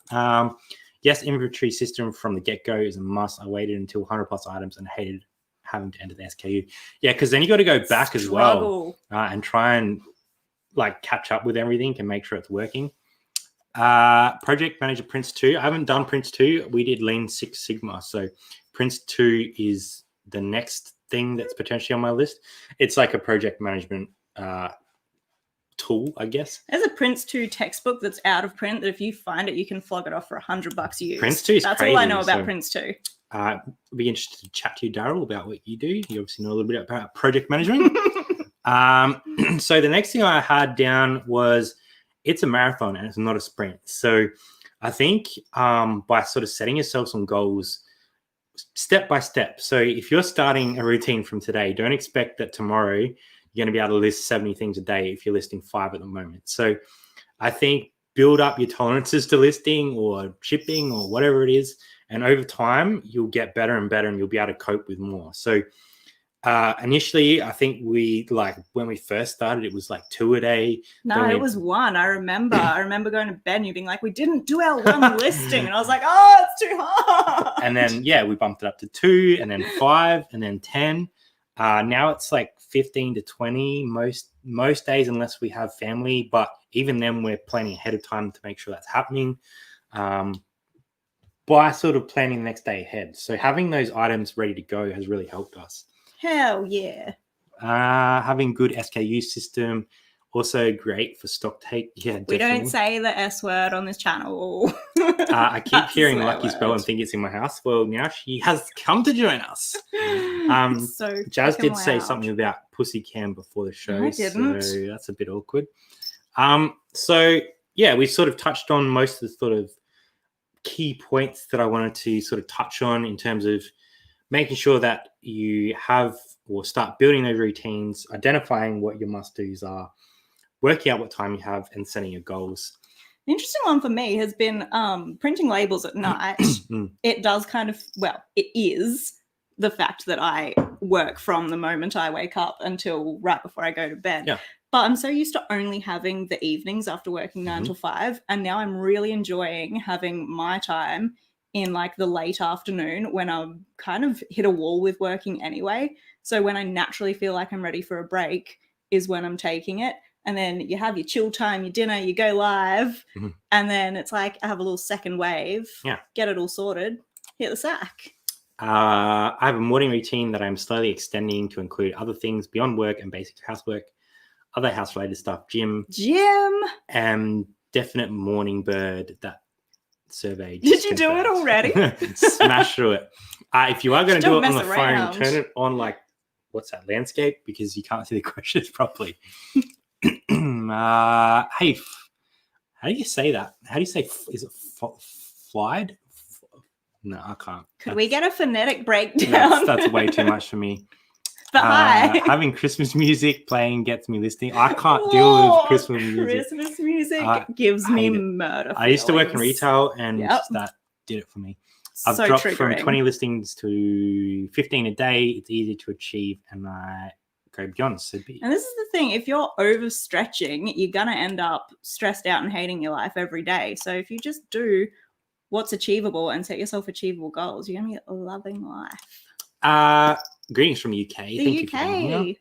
Yes, inventory system from the get-go is a must. I waited until 100 plus items and hated having to enter the SKU. Yeah, because then you got to go back as well and try and like catch up with everything and make sure it's working. Project Manager Prince 2. I haven't done Prince 2. We did Lean Six Sigma. So Prince 2 is the next thing that's potentially on my list. It's like a project management tool, I guess. There's a Prince 2 textbook that's out of print that if you find it, you can flog it off for $100 used. Prince 2 is That's crazy, all I know about Prince 2. I'd be interested to chat to you, Daryl, about what you do. You obviously know a little bit about project management. So the next thing I had down was it's a marathon and it's not a sprint. So I think by sort of setting yourself some goals step by step. So if you're starting a routine from today, don't expect that tomorrow you're going to be able to list 70 things a day if you're listing 5 at the moment. So I think build up your tolerances to listing or shipping or whatever it is. And over time, you'll get better and better and you'll be able to cope with more. So initially, I think when we first started, it was like 2 a day. No, it was 1. I remember going to bed and you being like, we didn't do our 1 listing. And I was like, oh, it's too hard. And then, we bumped it up to 2 and then 5 and then 10. Now it's like 15 to 20 most days, unless we have family. But even then, we're planning ahead of time to make sure that's happening. By sort of planning the next day ahead. So having those items ready to go has really helped us. Hell yeah. Having good SKU system, also great for stock take. Yeah, definitely. We don't say the S word on this channel. I keep hearing Lucky spell and think it's in my house. Well, now she has come to join us. So Jazz did say something about pussy cam before the show. No, I didn't. So that's a bit awkward. We sort of touched on most of the sort of key points that I wanted to sort of touch on in terms of making sure that you have or start building those routines, identifying what your must-dos are, working out what time you have, and setting your goals. The interesting one for me has been printing labels at night. It does it is the fact that I work from the moment I wake up until right before I go to bed. Yeah. But I'm so used to only having the evenings after working 9 to 5. And now I'm really enjoying having my time in like the late afternoon when I'm kind of hit a wall with working anyway. So when I naturally feel like I'm ready for a break is when I'm taking it. And then you have your chill time, your dinner, you go live, and then it's like I have a little second wave, get it all sorted, hit the sack. I have a morning routine that I'm slowly extending to include other things beyond work and basic housework, other house-related stuff, gym, and definite morning bird, that survey. Did you do it already? Smash through it. If you are going to do it on the around. phone, turn it on like, what's that, landscape? Because you can't see the questions properly. Hey, how do you say that? How do you say, is it flied? No, I can't. Could we get a phonetic breakdown? That's way too much for me. But hi. Having Christmas music playing gets me listening. I can't deal with Christmas music. Christmas music gives me murder feelings. I used to work in retail, and that did it for me. I've dropped from 20 listings to 15 a day. It's easy to achieve, and I go beyond. And this is the thing. If you're overstretching, you're going to end up stressed out and hating your life every day. So if you just do what's achievable and set yourself achievable goals, you're going to be loving life. Greetings from the UK. The Thank you for being here.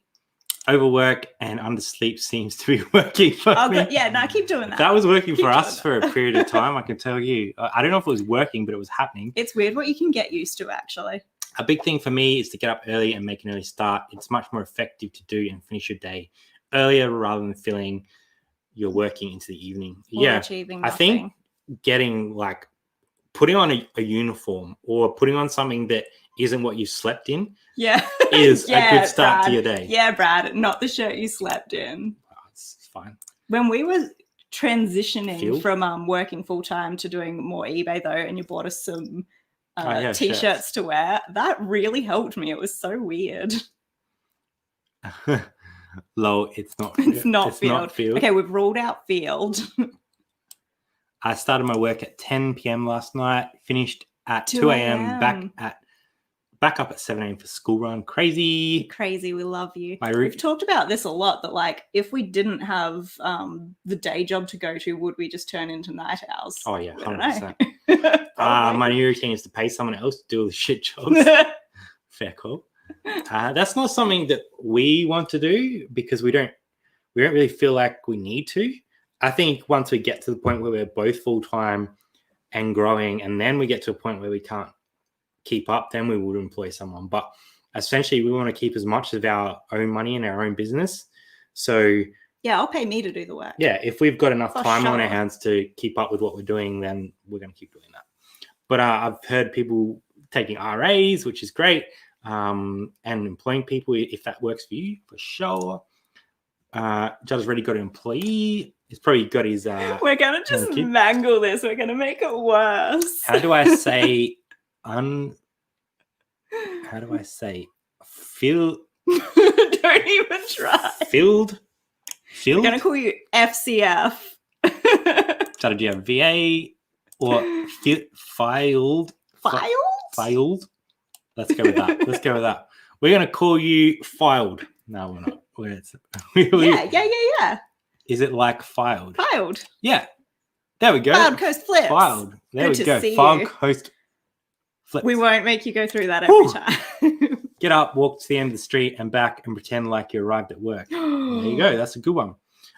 Overwork and undersleep seems to be working for me. But yeah, no, keep doing that. That was working for us for a period of time, I can tell you. I don't know if it was working, but it was happening. It's weird what you can get used to, actually. A big thing for me is to get up early and make an early start. It's much more effective to do and finish your day earlier rather than feeling you're working into the evening. Or achieving nothing. I think getting like putting on a uniform or putting on something that isn't what you slept in is a good start Brad. to your day. Yeah, Brad, not the shirt you slept in. Oh, it's fine. When we were transitioning from working full-time to doing more eBay, though, and you bought us some T-shirts to wear, that really helped me. It was so weird. Lol, it's not field. Okay, we've ruled out field. I started my work at 10 p.m. last night, finished at 2 a.m., back up at 7 a.m. for school run. Crazy, we love you. We've talked about this a lot, that like if we didn't have the day job to go to, would we just turn into night owls? Oh yeah, 100%. My new routine is to pay someone else to do all the shit jobs. Fair call. That's not something that we want to do because we don't really feel like we need to. I think once we get to the point where we're both full-time and growing, and then we get to a point where we can't keep up, then we would employ someone. But essentially, we want to keep as much of our own money in our own business. So yeah, I'll pay me to do the work. Yeah, if we've got enough time on our hands to keep up with what we're doing, then we're going to keep doing that. But I've heard people taking RAs, which is great, and employing people if that works for you, for sure. Judd has already got an employee. He's probably got his... we're going to just mangle this. We're going to make it worse. How do I say... How do I say? Don't even try. Field? We're going to call you FCF. Judd, do you have VA or filed? Filed? Let's go with that. We're going to call you filed. No, we're not. Yeah. Is it like filed? Filed. Yeah. There we go. Filed Coast Flips. Filed. There we go. Filed Coast Flips. We won't make you go through that every time. Get up, walk to the end of the street and back and pretend like you arrived at work. There you go. That's a good one.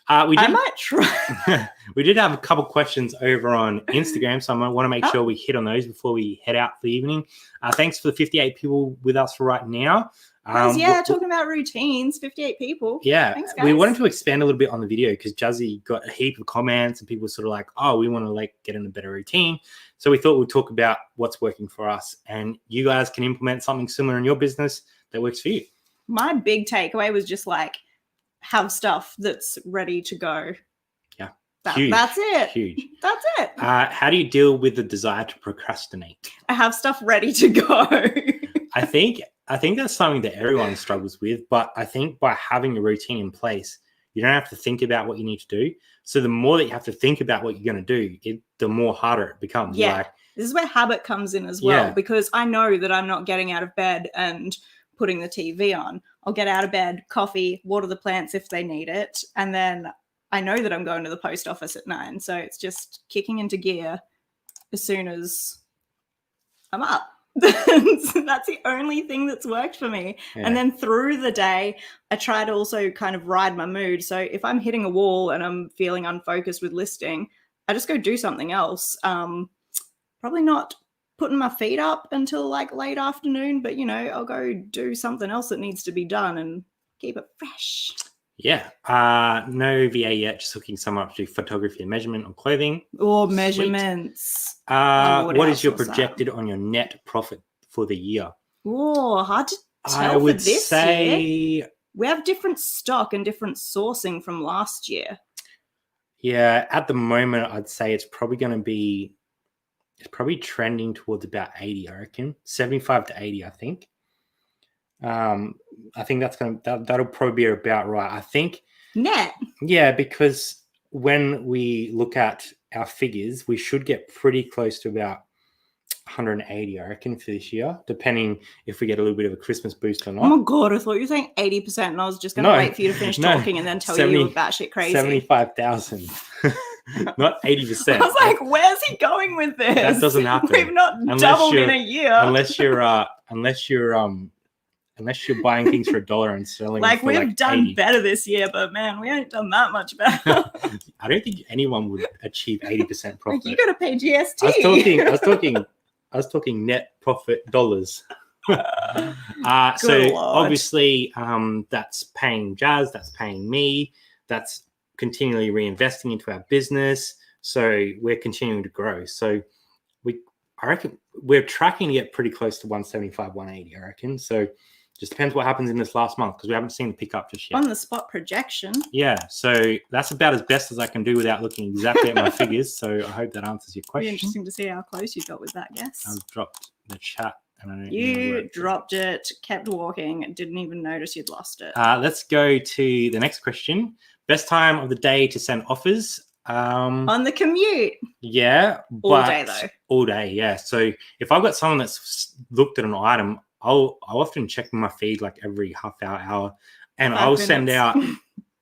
I might try. We did have a couple questions over on Instagram, so I want to make sure we hit on those before we head out for the evening. Thanks for the 58 people with us for right now. Talking about routines, 58 people. Yeah, thanks, guys. We wanted to expand a little bit on the video because Juzzy got a heap of comments and people were sort of like, oh, we want to like get in a better routine. So we thought we'd talk about what's working for us, and you guys can implement something similar in your business that works for you. My big takeaway was just like, have stuff that's ready to go. Yeah. That's it. Huge. That's it. How do you deal with the desire to procrastinate? I have stuff ready to go. I think that's something that everyone struggles with, but I think by having a routine in place, you don't have to think about what you need to do. So the more that you have to think about what you're going to do, the more harder it becomes. Yeah. This is where habit comes in as well, because I know that I'm not getting out of bed and putting the TV on. I'll get out of bed, coffee, water the plants if they need it. And then I know that I'm going to the post office at 9. So it's just kicking into gear as soon as I'm up. That's the only thing that's worked for me. Yeah. And then through the day, I try to also kind of ride my mood. So if I'm hitting a wall and I'm feeling unfocused with listing, I just go do something else. Probably not putting my feet up until like late afternoon, but I'll go do something else that needs to be done and keep it fresh. Yeah. No VA yet, just hooking someone up to do photography and measurement on clothing. Or measurements. What is your projected on your net profit for the year? Oh, hard to tell I for would this say year. We have different stock and different sourcing from last year. Yeah, at the moment, I'd say it's probably trending towards about 80, I reckon. 75 to 80, I think. I think that'll probably be about right. I think net. Yeah, because when we look at our figures, we should get pretty close to about 180, I reckon, for this year, depending if we get a little bit of a Christmas boost or not. Oh my God, I thought you were saying 80%, and I was just going to wait for you to finish talking and then tell you you were batshit crazy. 75,000. Not 80%. I was like, where's he going with this? That doesn't happen. We've not doubled in a year. Unless you're buying things for $1 and selling them for we've done 80. better this year, but man, we ain't done that much better. I don't think anyone would achieve 80% profit. You got to pay GST. I was talking net profit dollars. So Lord. obviously that's paying Jazz, that's paying me, that's continually reinvesting into our business. So we're continuing to grow. So I reckon we're tracking to get pretty close to 175, 180, I reckon. So just depends what happens in this last month because we haven't seen the pickup just yet. On the spot projection. Yeah, so that's about as best as I can do without looking exactly at my figures. So I hope that answers your question. It'll be interesting to see how close you got with that guess. I've dropped the chat. And I don't know you dropped it, kept walking, didn't even notice you'd lost it. Let's go to the next question. Best time of the day to send offers? On the commute. Yeah. All day, though. All day, yeah. So if I've got someone that's looked at an item, I'll often check my feed like every half hour, and I'll send out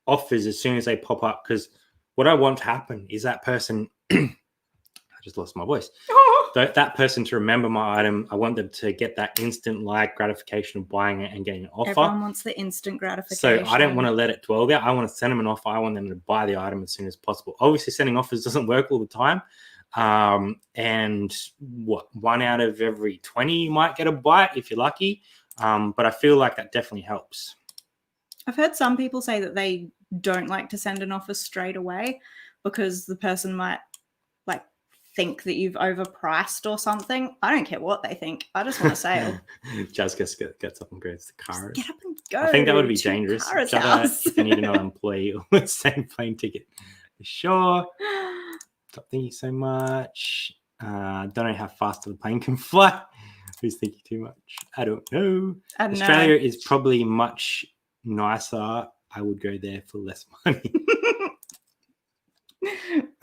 offers as soon as they pop up because what I want to happen is that person I just lost my voice. That person to remember my item. I want them to get that instant gratification of buying it and getting an offer. Everyone wants the instant gratification. So I don't want to let it dwell there. I want to send them an offer. I want them to buy the item as soon as possible. Obviously, sending offers doesn't work all the time. And 1 out of every 20 you might get a bite if you're lucky. But I feel like that definitely helps. I've heard some people say that they don't like to send an offer straight away because the person might think that you've overpriced or something. I don't care what they think. I just want a sale. Jazz gets up and grabs the car. Get up and go. I think that would be dangerous. If you need another employee or the same plane ticket. Sure. Stop thinking so much. Don't know how fast the plane can fly. Who's thinking too much? I don't know. Australia is probably much nicer. I would go there for less money.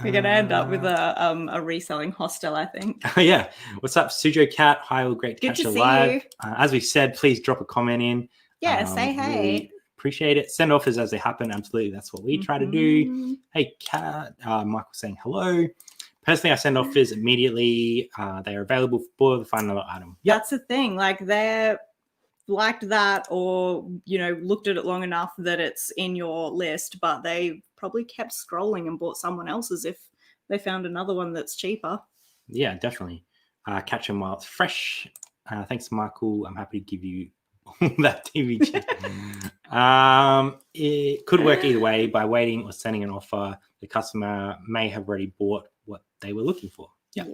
We're going to end up with a reselling hostel, I think. Yeah. What's up, Sujo Cat? Hi, all great to catch you live. You. As we said, please drop a comment in. Yeah, say hey. Really appreciate it. Send offers as they happen. Absolutely. That's what we try to do. Hey, Cat. Michael saying hello. Personally, I send offers immediately. They are available for the final item. Yep. That's the thing. They're liked that or, looked at it long enough that it's in your list, but they probably kept scrolling and bought someone else's if they found another one that's cheaper. Yeah, definitely. Catch them while it's fresh. Thanks, Michael. I'm happy to give you that TV chat. It could work either way. By waiting or sending an offer, the customer may have already bought what they were looking for. Yeah.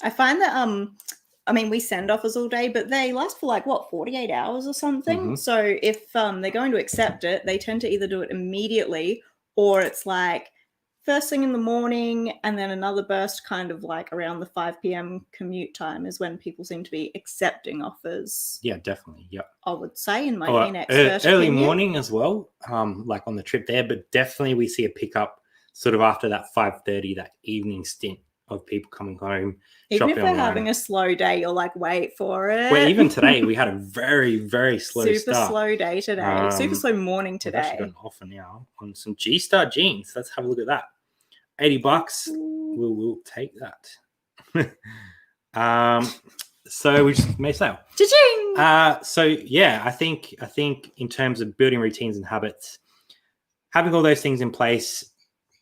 I find that we send offers all day, but they last for 48 hours or something. Mm-hmm. So if they're going to accept it, they tend to either do it immediately or it's first thing in the morning and then another burst kind of around the 5 p.m. commute time is when people seem to be accepting offers. Yeah, definitely. Yeah. I would say in my inexpert early opinion. morning as well, on the trip there, but definitely we see a pickup sort of after that 5:30, that evening stint of people coming home. Even if they're having a slow day, you're wait for it. Well, even today, we had a very, very slow Super start. slow day today. Super slow morning today. I've actually got an offer now on some G-Star jeans. Let's have a look at that. $80. We'll take that. So we just made a sale. Cha-ching! So yeah, I think in terms of building routines and habits, having all those things in place,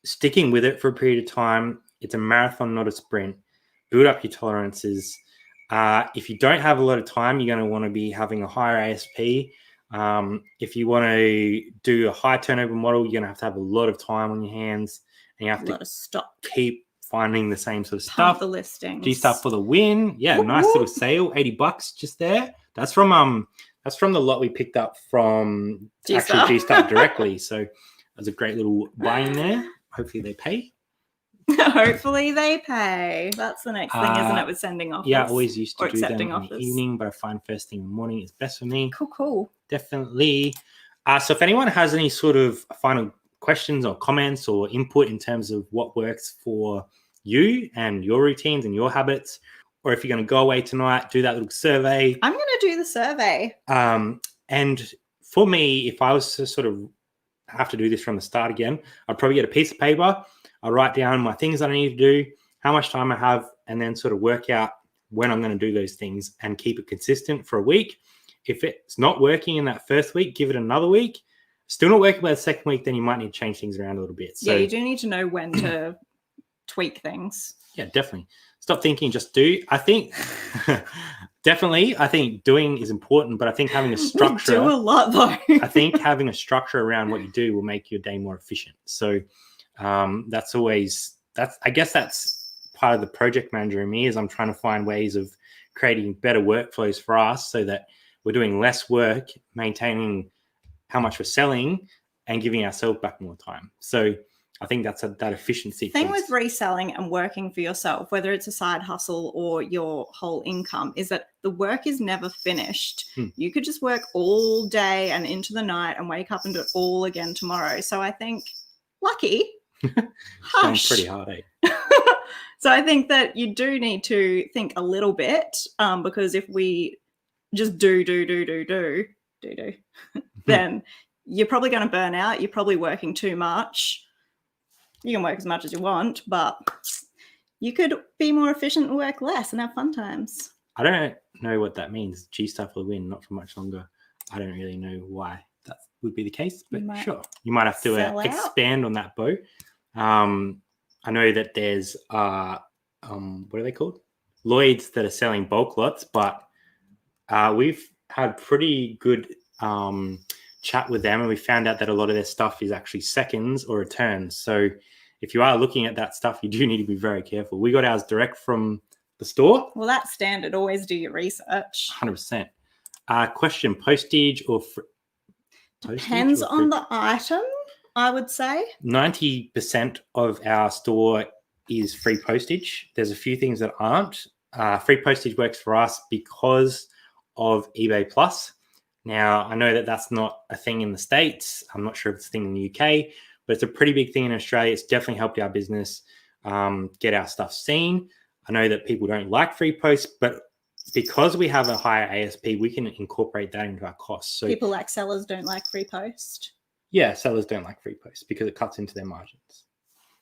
sticking with it for a period of time. It's a marathon, not a sprint. Build up your tolerances. If you don't have a lot of time, you're going to want to be having a higher ASP. If you want to do a high turnover model, you're going to have a lot of time on your hands, and you have to keep finding the same sort of stuff. The listings. G-Stuff for the win. Yeah, Whoop, nice whoop. little sale, $80 just there. That's from the lot we picked up from G-Stuff. G-Stuff directly. So that's a great little buy in there. Hopefully they pay. Hopefully they pay. That's the next thing, isn't it, with sending offers? Yeah, I always used to or do them accepting in offers. the evening, but I find first thing in the morning is best for me. Cool. Definitely. So if anyone has any sort of final questions or comments or input in terms of what works for you and your routines and your habits, or if you're going to go away tonight, do that little survey. I'm going to do the survey. And for me, if I was to sort of have to do this from the start again, I'd probably get a piece of paper. I'll write down my things that I need to do, how much time I have, and then sort of work out when I'm going to do those things and keep it consistent for a week. If it's not working in that first week, give it another week. Still not working by the second week, then you might need to change things around a little bit. So, yeah, you do need to know when to tweak things. Yeah, definitely. Stop thinking, just do. I think definitely, I think doing is important, but I think having a structure. We do a lot though. I think having a structure around what you do will make your day more efficient. So that's I guess that's part of the project manager in me, is I'm trying to find ways of creating better workflows for us so that we're doing less work, maintaining how much we're selling, and giving ourselves back more time. So I think that's that efficiency. The thing with reselling and working for yourself, whether it's a side hustle or your whole income, is that the work is never finished. You could just work all day and into the night and wake up and do it all again tomorrow. So I think, lucky. Sounds pretty hard, eh? So I think that you do need to think a little bit, because if we just do, then you're probably going to burn out. You're probably working too much. You can work as much as you want, but you could be more efficient and work less and have fun times. I don't know what that means. G-Stuff will win, not for much longer. I don't really know why that would be the case, but sure. You might have to expand on that, Bo. I know that there's, what are they called? Lloyds that are selling bulk lots, but we've had pretty good chat with them, and we found out that a lot of their stuff is actually seconds or returns. So if you are looking at that stuff, you do need to be very careful. We got ours direct from the store. Well, that's standard. Always do your research. 100%. Question, postage or depends on the item, I would say. 90% of our store is free postage. There's a few things that aren't. Free postage works for us because of eBay Plus. Now, I know that that's not a thing in the States. I'm not sure if it's a thing in the UK, but it's a pretty big thing in Australia. It's definitely helped our business get our stuff seen. I know that people don't like free posts, but because we have a higher ASP, we can incorporate that into our costs. So people like sellers don't like free post. Yeah, sellers don't like free posts because it cuts into their margins.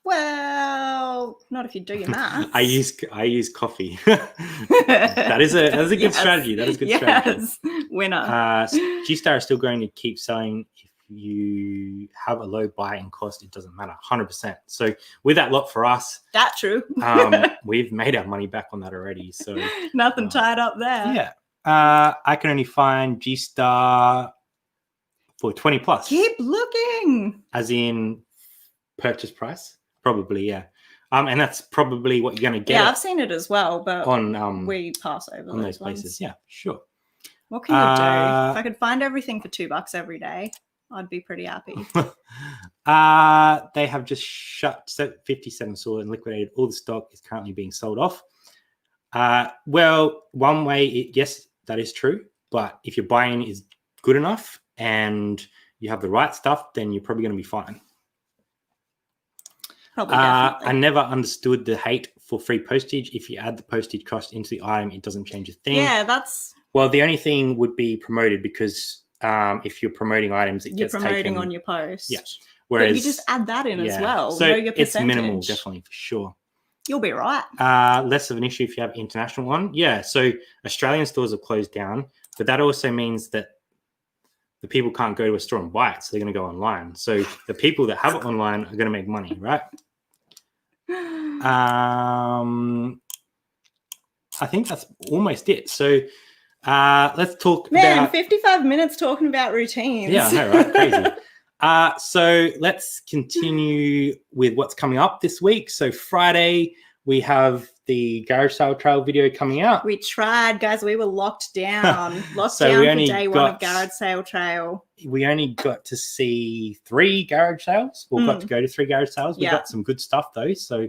Well, not if you do your maths. I use coffee. That is a good strategy. That is a good strategy. Winner. G-Star is still going to keep selling. If you have a low buy-in cost, it doesn't matter, 100%. So with that lot for us, that's true. We've made our money back on that already. So nothing tied up there. Yeah. I can only find G-Star for 20 plus. Keep looking. As in purchase price? Probably, yeah. And that's probably what you're going to get. Yeah, I've seen it as well, but on we pass over on those ones. places. Yeah, sure. What can you do? If I could find everything for $2 every day, I'd be pretty happy. They have just shut 57 store and liquidated. All the stock is currently being sold off. Well, one way, yes, that is true. But if your buy-in is good enough and you have the right stuff, then you're probably going to be fine. I never understood the hate for free postage. If you add the postage cost into the item, it doesn't change a thing. Yeah, that's... Well, the only thing would be promoted because if you're promoting items, it gets taken. You're promoting on your post. Yeah. Whereas, but you just add that in as well. So know your it's percentage. minimal, definitely, for sure. You'll be right. Less of an issue if you have international one. Yeah, so Australian stores have closed down, but that also means that the people can't go to a store and buy it, so they're going to go online. So the people that have it online are going to make money, right? I think that's almost it. So let's talk about... 55 minutes talking about routines. Yeah, I know, right? Crazy. So let's continue with what's coming up this week. So Friday, we have the garage sale trail video coming out. We tried, guys. We were locked down. Locked So down we for only day one got- of garage sale trail. We only got to see 3 garage sales. We've got to go to 3 garage sales. We Yeah. got some good stuff though. So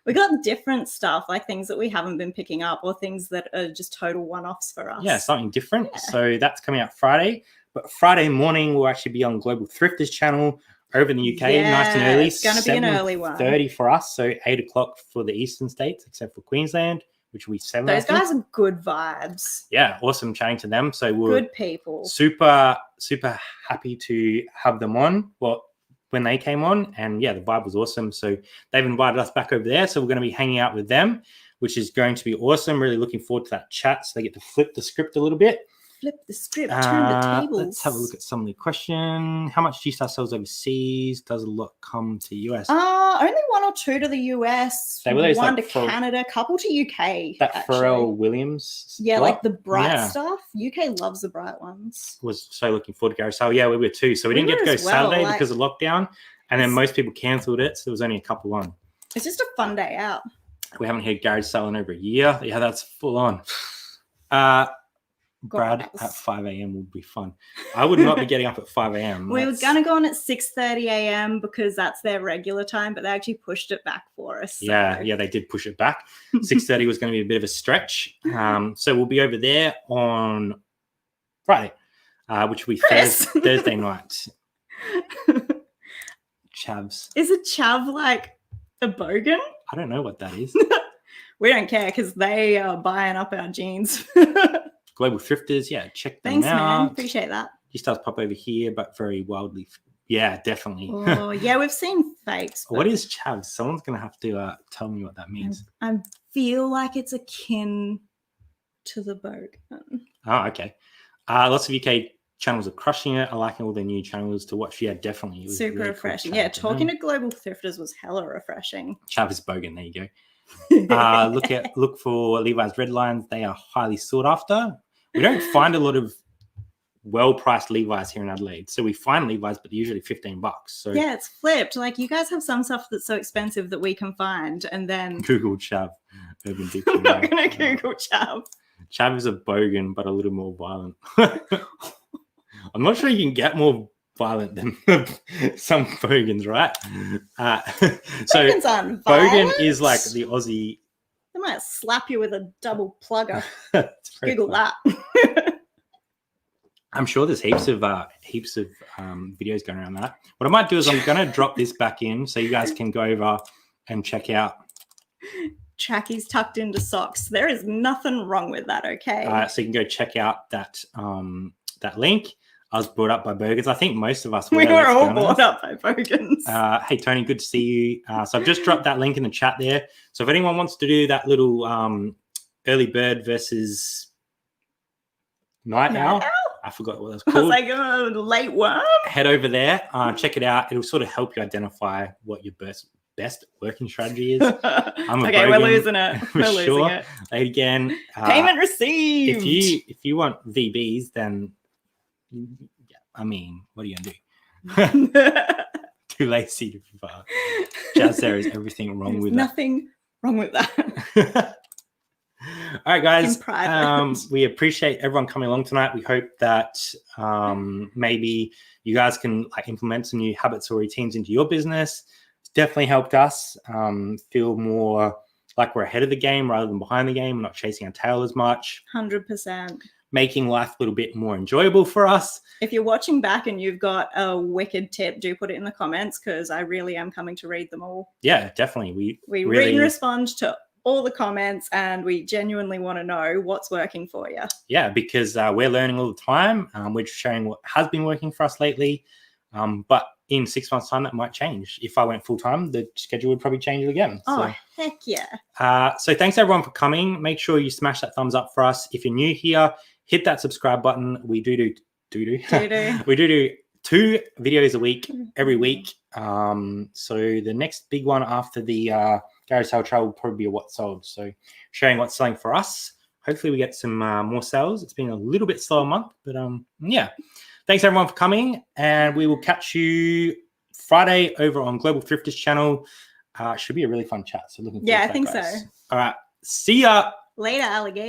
We got different stuff, like things that we haven't been picking up or things that are just total one-offs for us. yeah, something different. Yeah. So that's coming out Friday. But Friday morning, we'll actually be on Global Thrifters channel over in the UK, nice and early. It's going to be an early one. 7:30 for us, so 8 o'clock for the eastern states, except for Queensland, which will be 7. Those guys are good vibes. Yeah, awesome chatting to them. So we're Good people. super happy to have them on. Well, when they came on, and yeah, the vibe was awesome. So they've invited us back over there. So we're going to be hanging out with them, which is going to be awesome. Really looking forward to that chat. So they get to flip the script a little bit. Flip the script, turn the tables. Let's have a look at some of the question. How much G-Star sells overseas? Does a lot come to US? Only 1 or 2 to the US, They were those, 1 like, to for- Canada, couple to UK. That actually. Pharrell Williams. Yeah, lot? like the bright Yeah. stuff. UK loves the bright ones. Was so looking forward to garage sale. Yeah, we were too. So we didn't We get to were go as well, Saturday like- because of lockdown, and then most people cancelled it, so there was only a couple on. It's just a fun day out. We haven't had garage sale in over a year. Yeah, that's full on. Brad Gosh. at 5 a.m. would be fun. I would not be getting up at 5 a.m. We were going to go on at 6:30 a.m. because that's their regular time, but they actually pushed it back for us. So. Yeah, they did push it back. 6:30 was going to be a bit of a stretch. So we'll be over there on Friday, which will be Chris. Thursday night. Chavs. Is a chav like a bogan? I don't know what that is. We don't care because they are buying up our jeans. Global Thrifters, yeah, check them Thanks, out. man. Appreciate that. He starts pop over here, but very wildly. Yeah, definitely. Oh, yeah, we've seen fakes. What but is chavs? Someone's going to have to tell me what that means. I feel like it's akin to the bogan. Oh, okay. Lots of UK channels are crushing it. I like all the new channels to watch. Yeah, definitely. It was Super really cool refreshing. chatting Yeah, to talking them. to Global Thrifters was hella refreshing. Chav is bogan. There you go. Look for Levi's red lines. They are highly sought after. We don't find a lot of well-priced Levi's here in Adelaide. So we find Levi's, but they're usually $15. So Yeah, it's flipped. Like you guys have some stuff that's so expensive that we can find, and then Google Chav. Urban I'm not Dictionary. going to Google chav. Chav is a bogan, but a little more violent. I'm not sure you can get more violent than some bogans, right? So Bogans aren't bogan violent. is like the Aussie. They might slap you with a double plugger. It's very Google funny. that. I'm sure there's heaps of videos going around that. What I might do is I'm going to drop this back in so you guys can go over and check out. Trackies tucked into socks. There is nothing wrong with that, okay? So you can go check out that link. I was brought up by Burgers. I think most of us were. we were let's be all honest. brought up by bogans. Hey, Tony, good to see you. So I've just dropped that link in the chat there. So if anyone wants to do that little early bird versus night owl, I forgot what that's I was called. like, a late worm. Head over there, check it out. It'll sort of help you identify what your best working strategy is. I'm a Okay, we're bogan, losing it. for We're losing sure. it. Again, Payment received. if you want VBs, then yeah, I mean, what are you gonna do? Too lazy to provide. Jazz, there is everything wrong There's with nothing wrong with that. that. All right, guys. In private. We appreciate everyone coming along tonight. We hope that maybe you guys can implement some new habits or routines into your business. It's definitely helped us feel more like we're ahead of the game rather than behind the game. We're not chasing our tail as much. 100%. Making life a little bit more enjoyable for us. If you're watching back and you've got a wicked tip, do put it in the comments because I really am coming to read them all. Yeah, definitely. We really read and respond to all the comments and we genuinely want to know what's working for you. Yeah, because we're learning all the time. We're sharing what has been working for us lately. But in 6 months' time, that might change. If I went full time, the schedule would probably change again. Oh, heck yeah. So thanks everyone for coming. Make sure you smash that thumbs up for us. If you're new here, hit that subscribe button. We do. We do 2 videos a week, every week. So the next big one after the garage sale trail will probably be a what's sold. So sharing what's selling for us. Hopefully we get some more sales. It's been a little bit slower month, but yeah. Thanks everyone for coming, and we will catch you Friday over on Global Thrifters channel. Should be a really fun chat. So looking forward to that, I think guys. so. All right. See ya. Later, alligator.